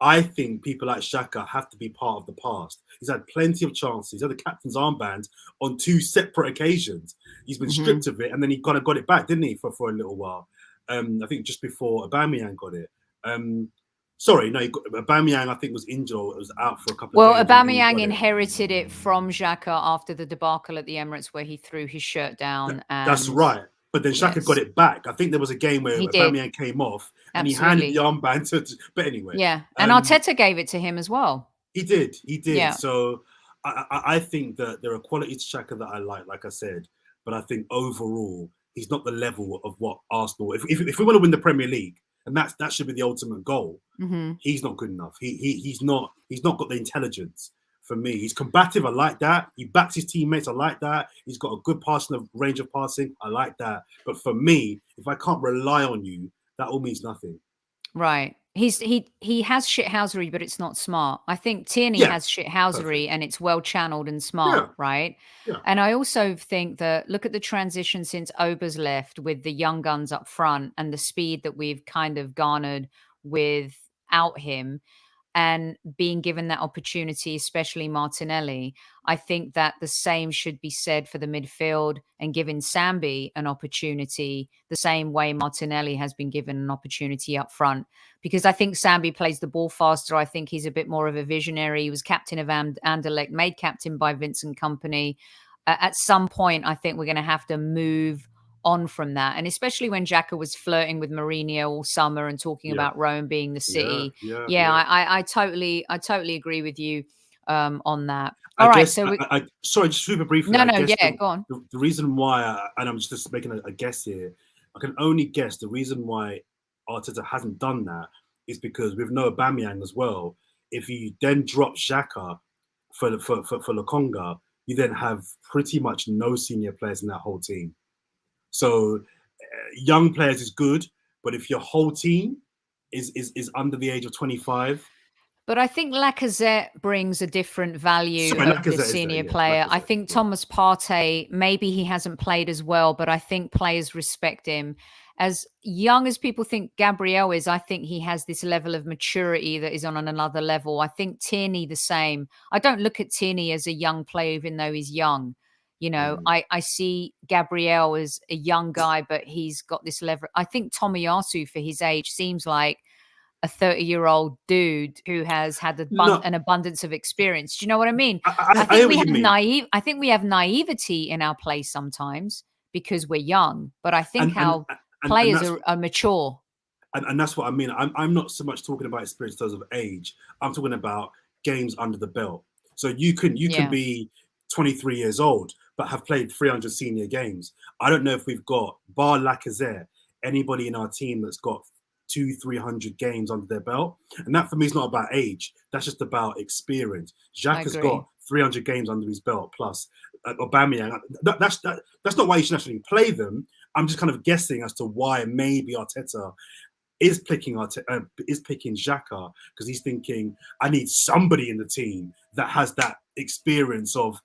I think people like Xhaka have to be part of the past. He's had plenty of chances. He's had the captain's armband on 2 separate occasions. He's been stripped of it, and then he kind of got it back, didn't he, for a little while? I think just before Aubameyang got it. Sorry, no, Aubameyang I think was injured or was out for a couple of
days. Well, Aubameyang inherited it from Xhaka after the debacle at the Emirates where he threw his shirt down.
That's right. But then Xhaka got it back. I think there was a game where Aubameyang came off and he handed the armband to. But anyway,
yeah, and Arteta gave it to him as well.
He did. Yeah. So I think that there are qualities to Xhaka that I like I said. But I think overall he's not the level of what Arsenal. If we want to win the Premier League, and that should be the ultimate goal, he's not good enough. He's not got the intelligence. For me, he's combative. I like that. He backs his teammates. I like that. He's got a good range of passing. I like that. But for me, if I can't rely on you, that all means nothing.
Right. He has shithousery, but it's not smart. I think Tierney has shithousery and it's well channeled and smart, right?
Yeah.
And I also think that look at the transition since Ober's left with the young guns up front and the speed that we've kind of garnered without him. And being given that opportunity, especially Martinelli, I think that the same should be said for the midfield and giving Sambi an opportunity the same way Martinelli has been given an opportunity up front. Because I think Sambi plays the ball faster. I think he's a bit more of a visionary. He was captain of Anderlecht, made captain by Vincent Kompany. At some point, I think we're going to have to move on from that, and especially when Xhaka was flirting with Mourinho all summer and talking about Rome being the city. I totally agree with you on that. All right, so
sorry, just super briefly.
No, go on.
The reason why, and I'm just making a guess here, I can only guess the reason why Arteta hasn't done that is because with no Aubameyang as well. If you then drop Xhaka for Lokonga, you then have pretty much no senior players in that whole team. So young players is good, but if your whole team is under the age of 25.
But I think Lacazette brings a different value of the senior player. I think Thomas Partey, maybe he hasn't played as well, but I think players respect him. As young as people think Gabriel is, I think he has this level of maturity that is on another level. I think Tierney the same. I don't look at Tierney as a young player, even though he's young. You know, I see Gabriel as a young guy, but he's got this level. I think Tomiyasu, for his age, seems like a 30-year-old dude who has had an abundance of experience. Do you know what I mean? I think we have naivety in our play sometimes because we're young, but I think players are mature.
And that's what I mean. I'm not so much talking about experience in terms of age. I'm talking about games under the belt. So you can be 23 years old, but have played 300 senior games. I don't know if we've got, bar Lacazette, anybody in our team that's got 200-300 games under their belt. And that for me is not about age. That's just about experience. Xhaka's got 300 games under his belt plus Aubameyang. That's not why you should actually play them. I'm just kind of guessing as to why maybe Arteta is picking Xhaka, because he's thinking, I need somebody in the team that has that experience of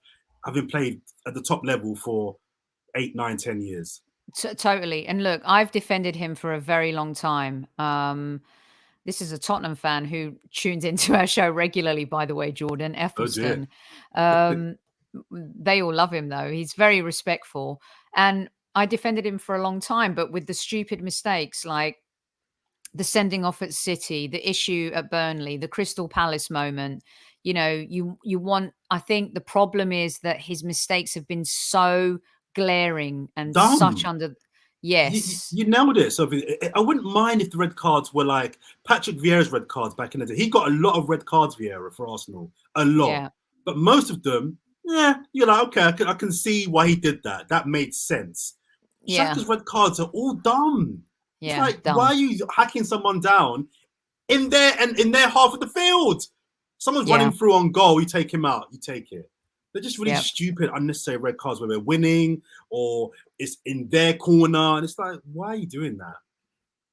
having played at the top level for 8, 9, 10 years.
Totally. And look, I've defended him for a very long time. This is a Tottenham fan who tunes into our show regularly, by the way, Jordan Ethelston. They all love him, though. He's very respectful. And I defended him for a long time, but with the stupid mistakes like the sending off at City, the issue at Burnley, the Crystal Palace moment, you know, you want, I think the problem is that his mistakes have been so glaring and such under. Yes.
You nailed it. So I wouldn't mind if the red cards were like Patrick Vieira's red cards back in the day. He got a lot of red cards, Vieira, for Arsenal. A lot. Yeah. But most of them, you're like, okay, I can see why he did that. That made sense.
Yeah.
Xhaka's red cards are all dumb.
Yeah,
it's like, why are you hacking someone down in their half of the field? Someone's running through on goal, you take him out, you take it. They're just really stupid, unnecessary red cards where we're winning or it's in their corner. And it's like, why are you doing that?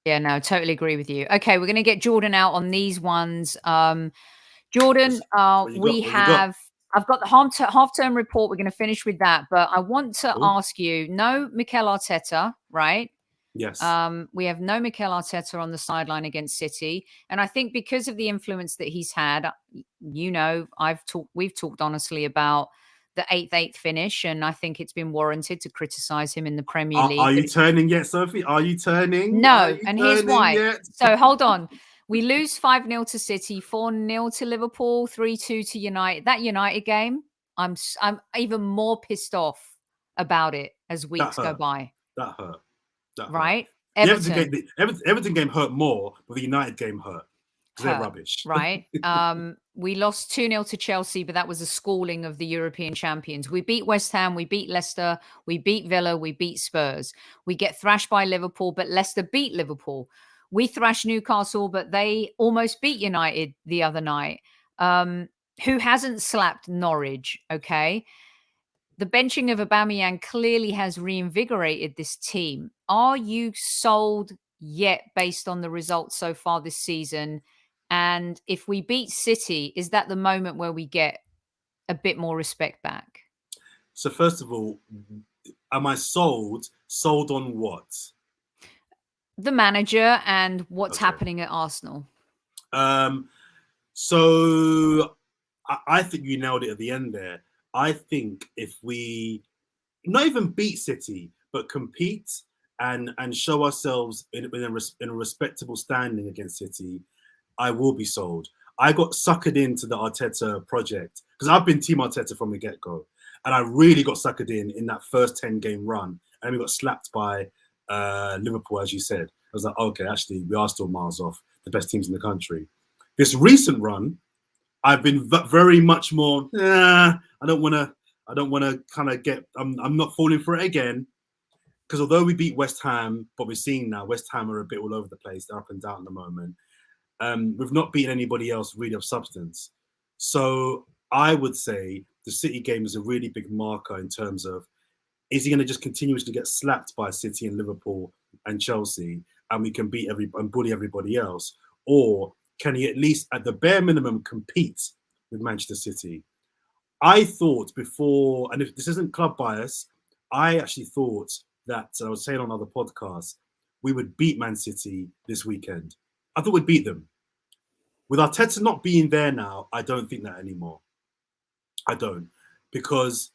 Yeah, no, totally agree with you. Okay, we're going to get Jordan out on these ones. Jordan, I've got the half-term report. We're going to finish with that. But I want to ask you, no Mikel Arteta, right?
Yes.
We have no Mikel Arteta on the sideline against City. And I think because of the influence that he's had, you know, we've talked honestly about the 8th finish, and I think it's been warranted to criticize him in the Premier League.
Are you turning yet, Sophie? Are you turning?
No, and here's why. So hold on. We lose 5-0 to City, 4-0 to Liverpool, 3-2 to United. That United game, I'm even more pissed off about it as weeks go by.
That hurt.
Right?
The Everton game hurt more, but the United game hurt. They're rubbish.
Right. We lost 2-0 to Chelsea, but that was a schooling of the European champions. We beat West Ham, we beat Leicester, we beat Villa, we beat Spurs. We get thrashed by Liverpool, but Leicester beat Liverpool. We thrashed Newcastle, but they almost beat United the other night. Who hasn't slapped Norwich, okay? The benching of Aubameyang clearly has reinvigorated this team. Are you sold yet based on the results so far this season? And if we beat City, is that the moment where we get a bit more respect back?
So first of all, am I sold? Sold on what?
The manager and what's happening at Arsenal.
So I think you nailed it at the end there. I think if we not even beat City, but compete and show ourselves in a respectable standing against City, I will be sold. I got suckered into the Arteta project because I've been Team Arteta from the get-go. And I really got suckered in that first 10-game run. And we got slapped by Liverpool, as you said. I was like, okay, actually, we are still miles off the best teams in the country. This recent run, I've been very much more, I don't want to kind of get, I'm not falling for it again. Because although we beat West Ham, but we're seeing now West Ham are a bit all over the place. They're up and down at the moment. We've not beaten anybody else really of substance. So I would say the City game is a really big marker in terms of, is he going to just continuously get slapped by City and Liverpool and Chelsea and we can beat and bully everybody else? Or can he at least, at the bare minimum, compete with Manchester City? I thought before, and if this isn't club bias, I actually thought that, I was saying on other podcasts, we would beat Man City this weekend. I thought we'd beat them. With Arteta not being there now, I don't think that anymore. I don't. Because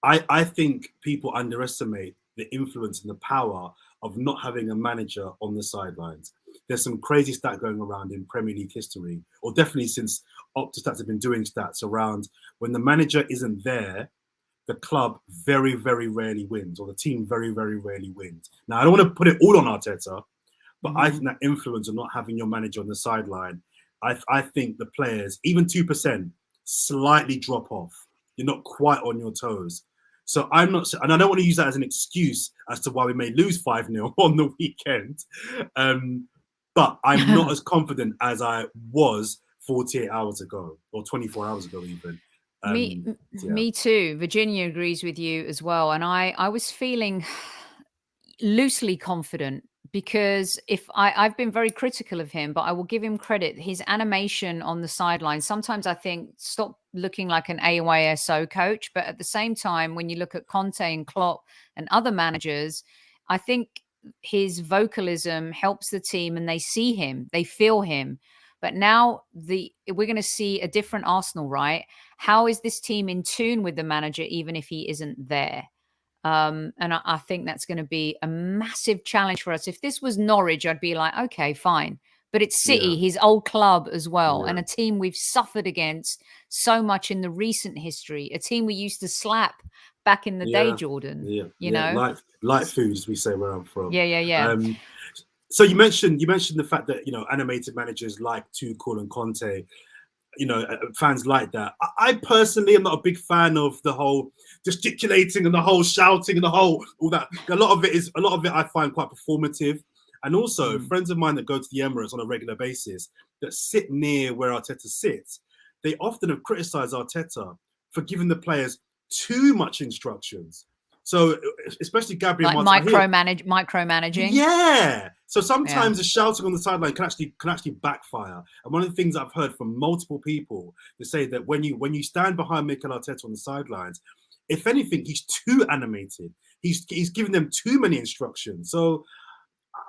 I think people underestimate the influence and the power of not having a manager on the sidelines. There's some crazy stat going around in Premier League history, or definitely since OptaStats have been doing stats around when the manager isn't there, the club very, very rarely wins, or the team very, very rarely wins. Now, I don't want to put it all on Arteta, but I think that influence of not having your manager on the sideline, I think the players, even 2%, slightly drop off. You're not quite on your toes. So I'm not, and I don't want to use that as an excuse as to why we may lose 5-0 on the weekend. But I'm not as confident as I was 48 hours ago, or 24 hours ago even.
Me too. Virginia agrees with you as well. And I was feeling loosely confident because I've been very critical of him, but I will give him credit. His animation on the sideline, sometimes I think stop looking like an AYSO coach. But at the same time, when you look at Conte and Klopp and other managers, I think his vocalism helps the team and they see him, they feel him. But now we're going to see a different Arsenal, right? How is this team in tune with the manager, even if he isn't there? And I think that's going to be a massive challenge for us. If this was Norwich, I'd be like, okay, fine. But it's City, his old club as well, and a team we've suffered against so much in the recent history, a team we used to slap back in the day, Jordan. You know,
light foods, we say where I'm from.
Yeah.
So you mentioned the fact that, you know, animated managers like Tuchel and Conte, you know, fans like that. I personally am not a big fan of the whole gesticulating and the whole shouting and the whole all that. A lot of it I find quite performative. And also friends of mine that go to the Emirates on a regular basis that sit near where Arteta sits, they often have criticised Arteta for giving the players too much instructions. So especially Gabriel
like
Martinelli,
micromanaging.
Yeah. So sometimes the shouting on the sideline can actually backfire. And one of the things I've heard from multiple people, they say that when you stand behind Mikel Arteta on the sidelines, if anything, he's too animated. He's giving them too many instructions. So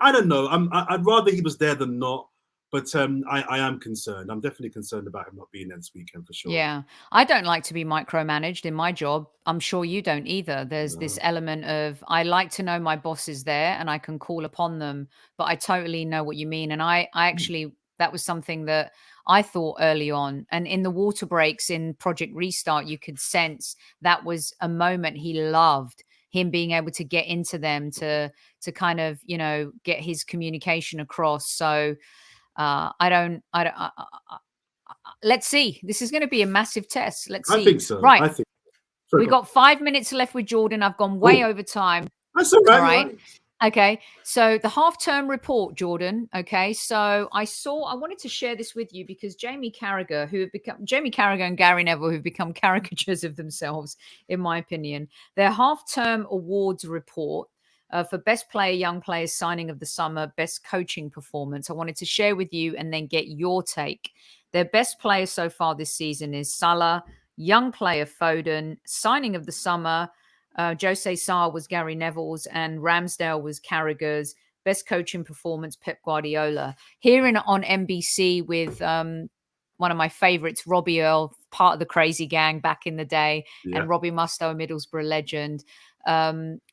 I don't know. I'd rather he was there than not. But I am concerned. I'm definitely concerned about him not being there this weekend for sure.
Yeah. I don't like to be micromanaged in my job. I'm sure you don't either. There's this element of, I like to know my boss is there and I can call upon them, but I totally know what you mean. And I actually, that was something that I thought early on. And in the water breaks in Project Restart, you could sense that was a moment he loved, him being able to get into them to kind of, you know, get his communication across. So, let's see. This is going to be a massive test. Let's see.
I think so.
Right.
I think
We've got 5 minutes left with Jordan. I've gone way over time.
That's all right.
All right. Okay. So the half-term report, Jordan. Okay. So I wanted to share this with you because Jamie Carragher and Gary Neville, who've become caricatures of themselves, in my opinion, their half-term awards report for best player, young players, signing of the summer, best coaching performance. I wanted to share with you and then get your take. Their best player so far this season is Salah, young player Foden, signing of the summer. Jose Sarr was Gary Neville's and Ramsdale was Carragher's. Best coaching performance, Pep Guardiola. Here on NBC with one of my favorites, Robbie Earle, part of the Crazy Gang back in the day, and Robbie Mustoe, a Middlesbrough legend.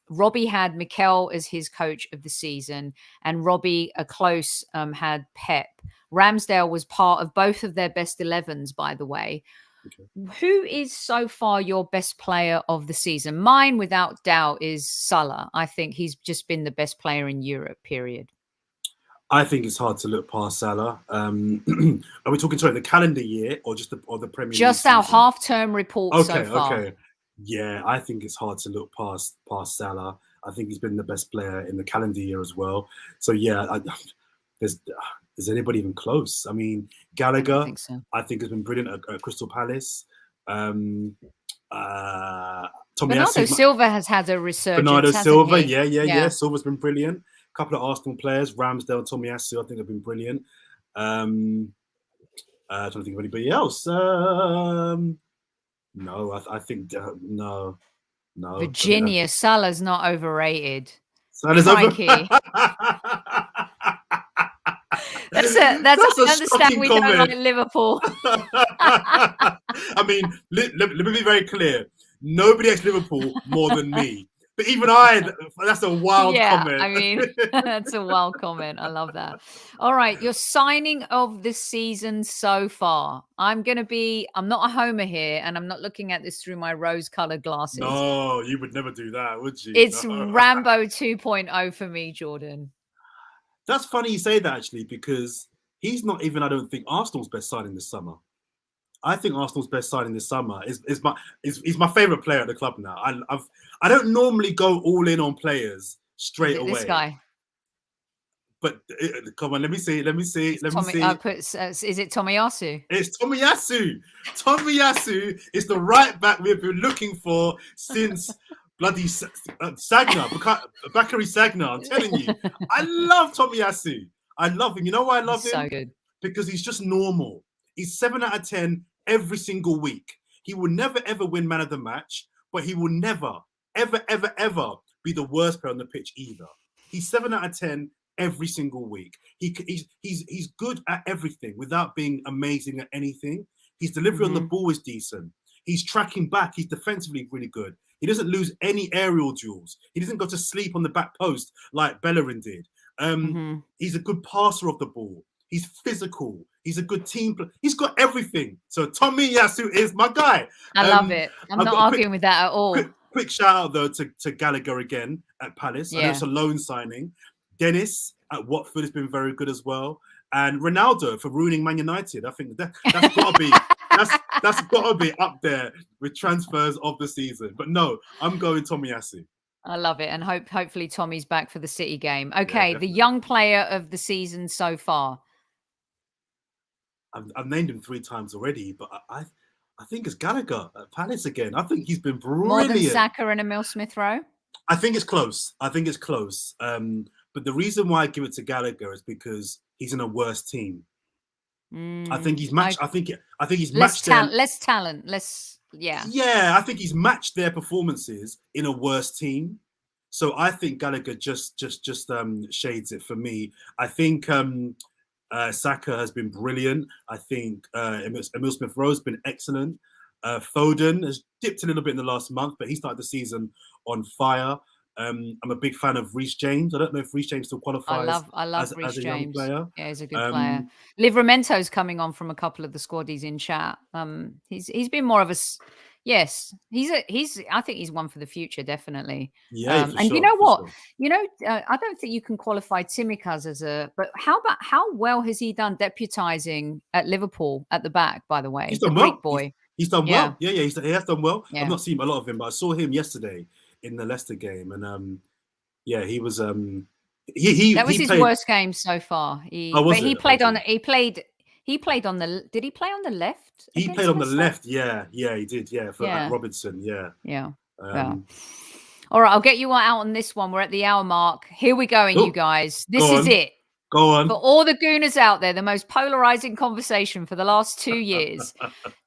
Robbie had Mikel as his coach of the season, and Robbie, a close, had Pep. Ramsdale was part of both of their best 11s, by the way. Okay. Who is so far your best player of the season? Mine, without doubt, is Salah. I think he's just been the best player in Europe, period.
I think it's hard to look past Salah. Are we talking the calendar year or just the Premier League?
Just our half-term report so far. Okay.
Yeah, I think it's hard to look past Salah. I think he's been the best player in the calendar year as well. So yeah, is anybody even close? I mean, Gallagher, I think has been brilliant at Crystal Palace. Bernardo
Silva has had a resurgence.
Bernardo Silva, yeah. Silva's been brilliant. A couple of Arsenal players, Ramsdale, Tomiyasu, I think have been brilliant. Trying to think of anybody else. No, I think no.
Virginia, Salah's not overrated.
Salah's overrated.
That's I understand we comment. Don't like Liverpool.
I mean, let me be very clear. Nobody likes Liverpool more than me. But even that's a wild comment.
I mean, that's a wild comment. I love that. All right. Your signing of the season so far. I'm not a homer here, and I'm not looking at this through my rose-colored glasses.
No, you would never do that, would you?
It's Rambo 2.0 for me, Jordan.
That's funny you say that, actually, because he's not even, I don't think, Arsenal's best signing this summer. I think Arsenal's best signing this summer is my favorite player at the club now. I don't normally go all in on players straight away.
This guy.
But come on, let me see. Is it
Tomiyasu?
It's Tomiyasu. Tomiyasu is the right back we've been looking for since bloody Sagna, Bakary Sagna. I'm telling you, I love Tomiyasu. I love him. You know why I love him?
So good.
Because he's just normal. He's 7 out of 10 every single week. He will never ever win man of the match, but he will never ever be the worst player on the pitch either. He's 7 out of 10 every single week. He's good at everything without being amazing at anything. His delivery on the ball is decent. He's tracking back. He's defensively really good. He doesn't lose any aerial duels. He doesn't go to sleep on the back post like Bellerin did. He's a good passer of the ball. He's physical. He's a good team player. He's got everything. So Tomiyasu is my guy.
I love it. I'm not arguing with that at all.
Quick shout out though to Gallagher again at Palace. I know it's a loan signing. Dennis at Watford has been very good as well. And Ronaldo for ruining Man United. I think that's got to be that's got to be up there with transfers of the season. But no, I'm going Tomiyasu.
I love it, and hopefully Tommy's back for the City game. Okay, the young player of the season so far.
I've named him 3 times already, but I think it's Gallagher at Palace again. I think he's been
More than
brilliant.
Xhaka and Emile Smith-Rowe?
I think it's close. But the reason why I give it to Gallagher is because he's in a worse team. I think he's matched. I think he's matched
less talent.
Yeah, I think he's matched their performances in a worse team. So I think Gallagher just shades it for me. I think Saka has been brilliant. I think Emile Smith-Rowe's been excellent. Foden has dipped a little bit in the last month, but he started the season on fire. I'm a big fan of Reece James. I don't know if Reece James still qualifies.
I love
as
Reece
a
James.
young player.
Yeah, he's a good player. Livramento's coming on from a couple of the Squaddies in chat. He's been more of a yes. I think he's one for the future, definitely.
Yeah,
and sure, you know what?
Sure.
You know, I don't think you can qualify Tsimikas as but how well has he done deputizing at Liverpool at the back? By the way,
he's done well.
Boy.
He's done well. Yeah, he has done well.
Yeah.
I've not seen a lot of him, but I saw him yesterday in the Leicester game, and yeah, he was that was
his worst game so far. He played on the. Did he play on the left?
He played on the left. Yeah, he did. Yeah, for Robinson. Yeah.
All right, I'll get you out on this one. We're at the hour mark. Here we go, you guys. This is it.
Go on.
For all the Gooners out there, the most polarizing conversation for the last 2 years.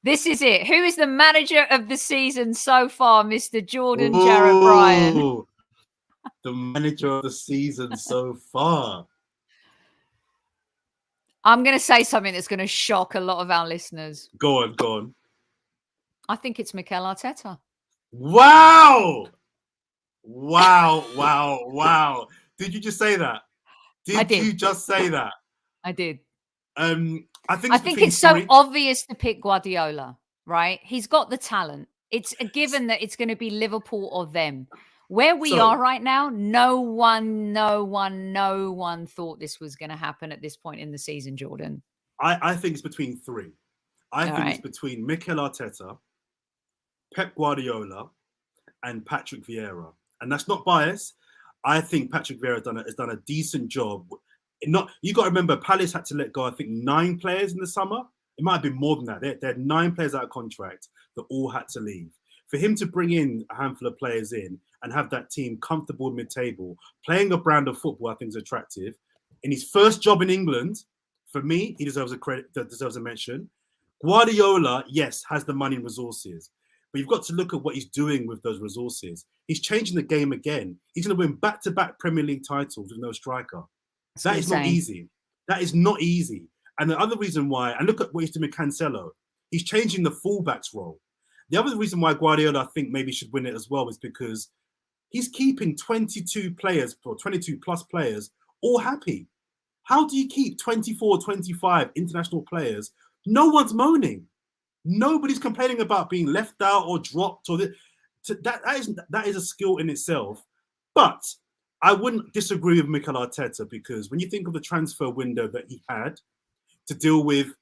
This is it. Who is the manager of the season so far, Mr. Jordan Jarrett-Bryan?
The manager of the season so far.
I'm going to say something that's going to shock a lot of our listeners.
Go on.
I think it's Mikel Arteta.
Wow. Did you just say that? Did you just say that?
I did.
I think
it's so obvious to pick Guardiola, right? He's got the talent. It's a given that it's going to be Liverpool or them. Where we are right now, no one thought this was going to happen at this point in the season, Jordan.
I think it's between 3. I think it's between Mikel Arteta, Pep Guardiola, and Patrick Vieira. And that's not bias. I think Patrick Vieira has done a decent job. You got to remember, Palace had to let go, I think, 9 players in the summer. It might have been more than that. They had 9 players out of contract that all had to leave. For him to bring in a handful of players in and have that team comfortable mid-table, playing a brand of football, I think is attractive. In his first job in England, for me, he deserves a credit, deserves a mention. Guardiola, yes, has the money and resources. But you've got to look at what he's doing with those resources. He's changing the game again. He's going to win back-to-back Premier League titles with no striker. That is not easy. That is not easy. And the other reason why, and look at what he's doing with Cancelo. He's changing the fullback's role. The other reason why Guardiola, I think, maybe should win it as well is because he's keeping 22 players, or 22 plus players, all happy. How do you keep 24, 25 international players? No one's moaning. Nobody's complaining about being left out or dropped. That is a skill in itself. But I wouldn't disagree with Mikel Arteta, because when you think of the transfer window that he had to deal with,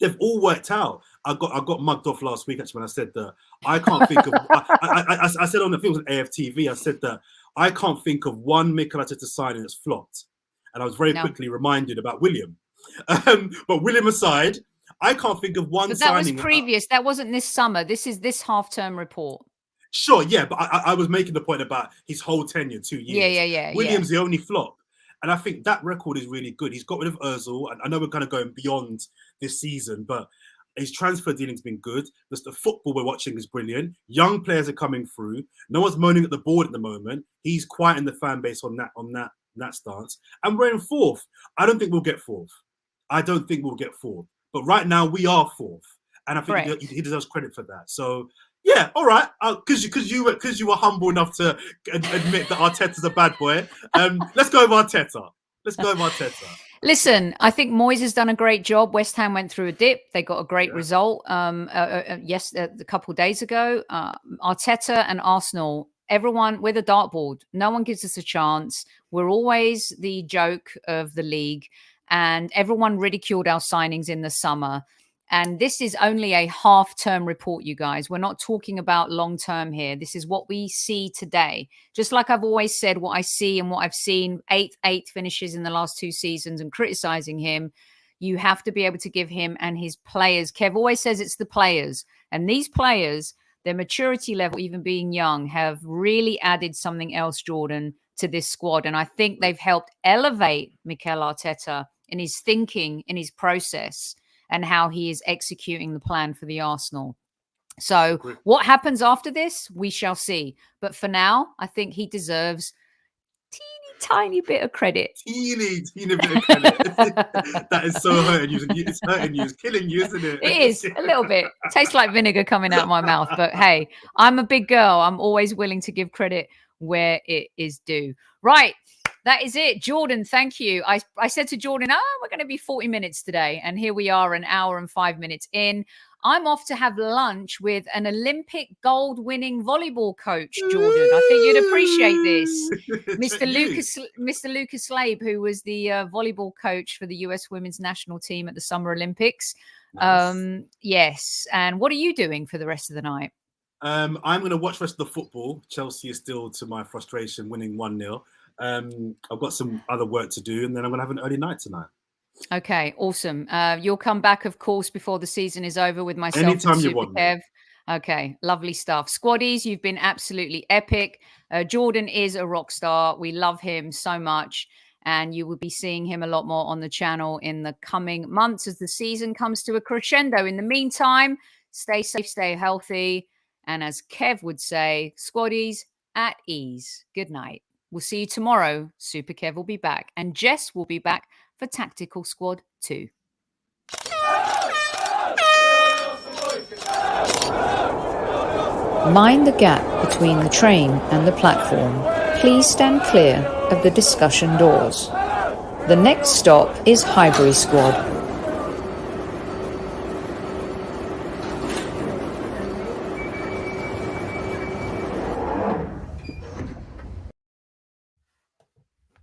they've all worked out. I got mugged off last week, actually, when I said that I can't think of. I said on the film on AFTV, I said that I can't think of one Mikel Arteta signing that's flopped, and I was very quickly reminded about William. But William aside, I can't think of one. But that signing
was previous. That wasn't this summer. This is this half-term report.
Sure, yeah, but I was making the point about his whole tenure, 2 years.
Yeah.
William's the only flop. And I think that record is really good. He's got rid of Ozil. And I know we're kind of going beyond this season, but his transfer dealing's been good. The football we're watching is brilliant. Young players are coming through. No one's moaning at the board at the moment. He's quieting the fan base on that stance. And we're in 4th. I don't think we'll get 4th. But right now we are 4th. And I think he deserves credit for that. So yeah, all right. Because you were humble enough to admit that Arteta's a bad boy. Let's go with Arteta.
Listen, I think Moyes has done a great job. West Ham went through a dip. They got a great result. A couple of days ago. Arteta and Arsenal. Everyone with a dartboard. No one gives us a chance. We're always the joke of the league, and everyone ridiculed our signings in the summer. And this is only a half-term report, you guys. We're not talking about long-term here. This is what we see today. Just like I've always said, what I see and what I've seen, eighth finishes in the last 2 seasons and criticizing him. You have to be able to give him and his players. Kev always says it's the players. And these players, their maturity level, even being young, have really added something else, Jordan, to this squad. And I think they've helped elevate Mikel Arteta in his thinking, in his process, and how he is executing the plan for the Arsenal. So what happens after this, we shall see. But for now, I think he deserves tiny bit of credit.
Teeny bit of credit. That is so hurting you. It's hurting you. It's killing you, isn't it?
It is a little bit. Tastes like vinegar coming out my mouth. But hey, I'm a big girl. I'm always willing to give credit where it is due. Right. That is it. Jordan, thank you. I said to Jordan, we're going to be 40 minutes today. And here we are, an hour and 5 minutes in. I'm off to have lunch with an Olympic gold winning volleyball coach, Jordan. I think you'd appreciate this. Mr. Lucas Slabe, who was the volleyball coach for the US women's national team at the Summer Olympics. Nice. Yes. And what are you doing for the rest of the night?
I'm going to watch the rest of the football. Chelsea is still, to my frustration, winning 1-0. I've got some other work to do, and then I'm going to have an early night tonight.
Okay, awesome. You'll come back, of course, before the season is over with myself.
Anytime you want.
Kev. Okay, lovely stuff. Squaddies, you've been absolutely epic. Jordan is a rock star. We love him so much. And you will be seeing him a lot more on the channel in the coming months as the season comes to a crescendo. In the meantime, stay safe, stay healthy. And as Kev would say, Squaddies at ease. Good night. We'll see you tomorrow. Super Kev will be back. And Jess will be back for Tactical Squad 2. Mind the gap between the train and the platform. Please stand clear of the discussion doors. The next stop is Highbury Squad.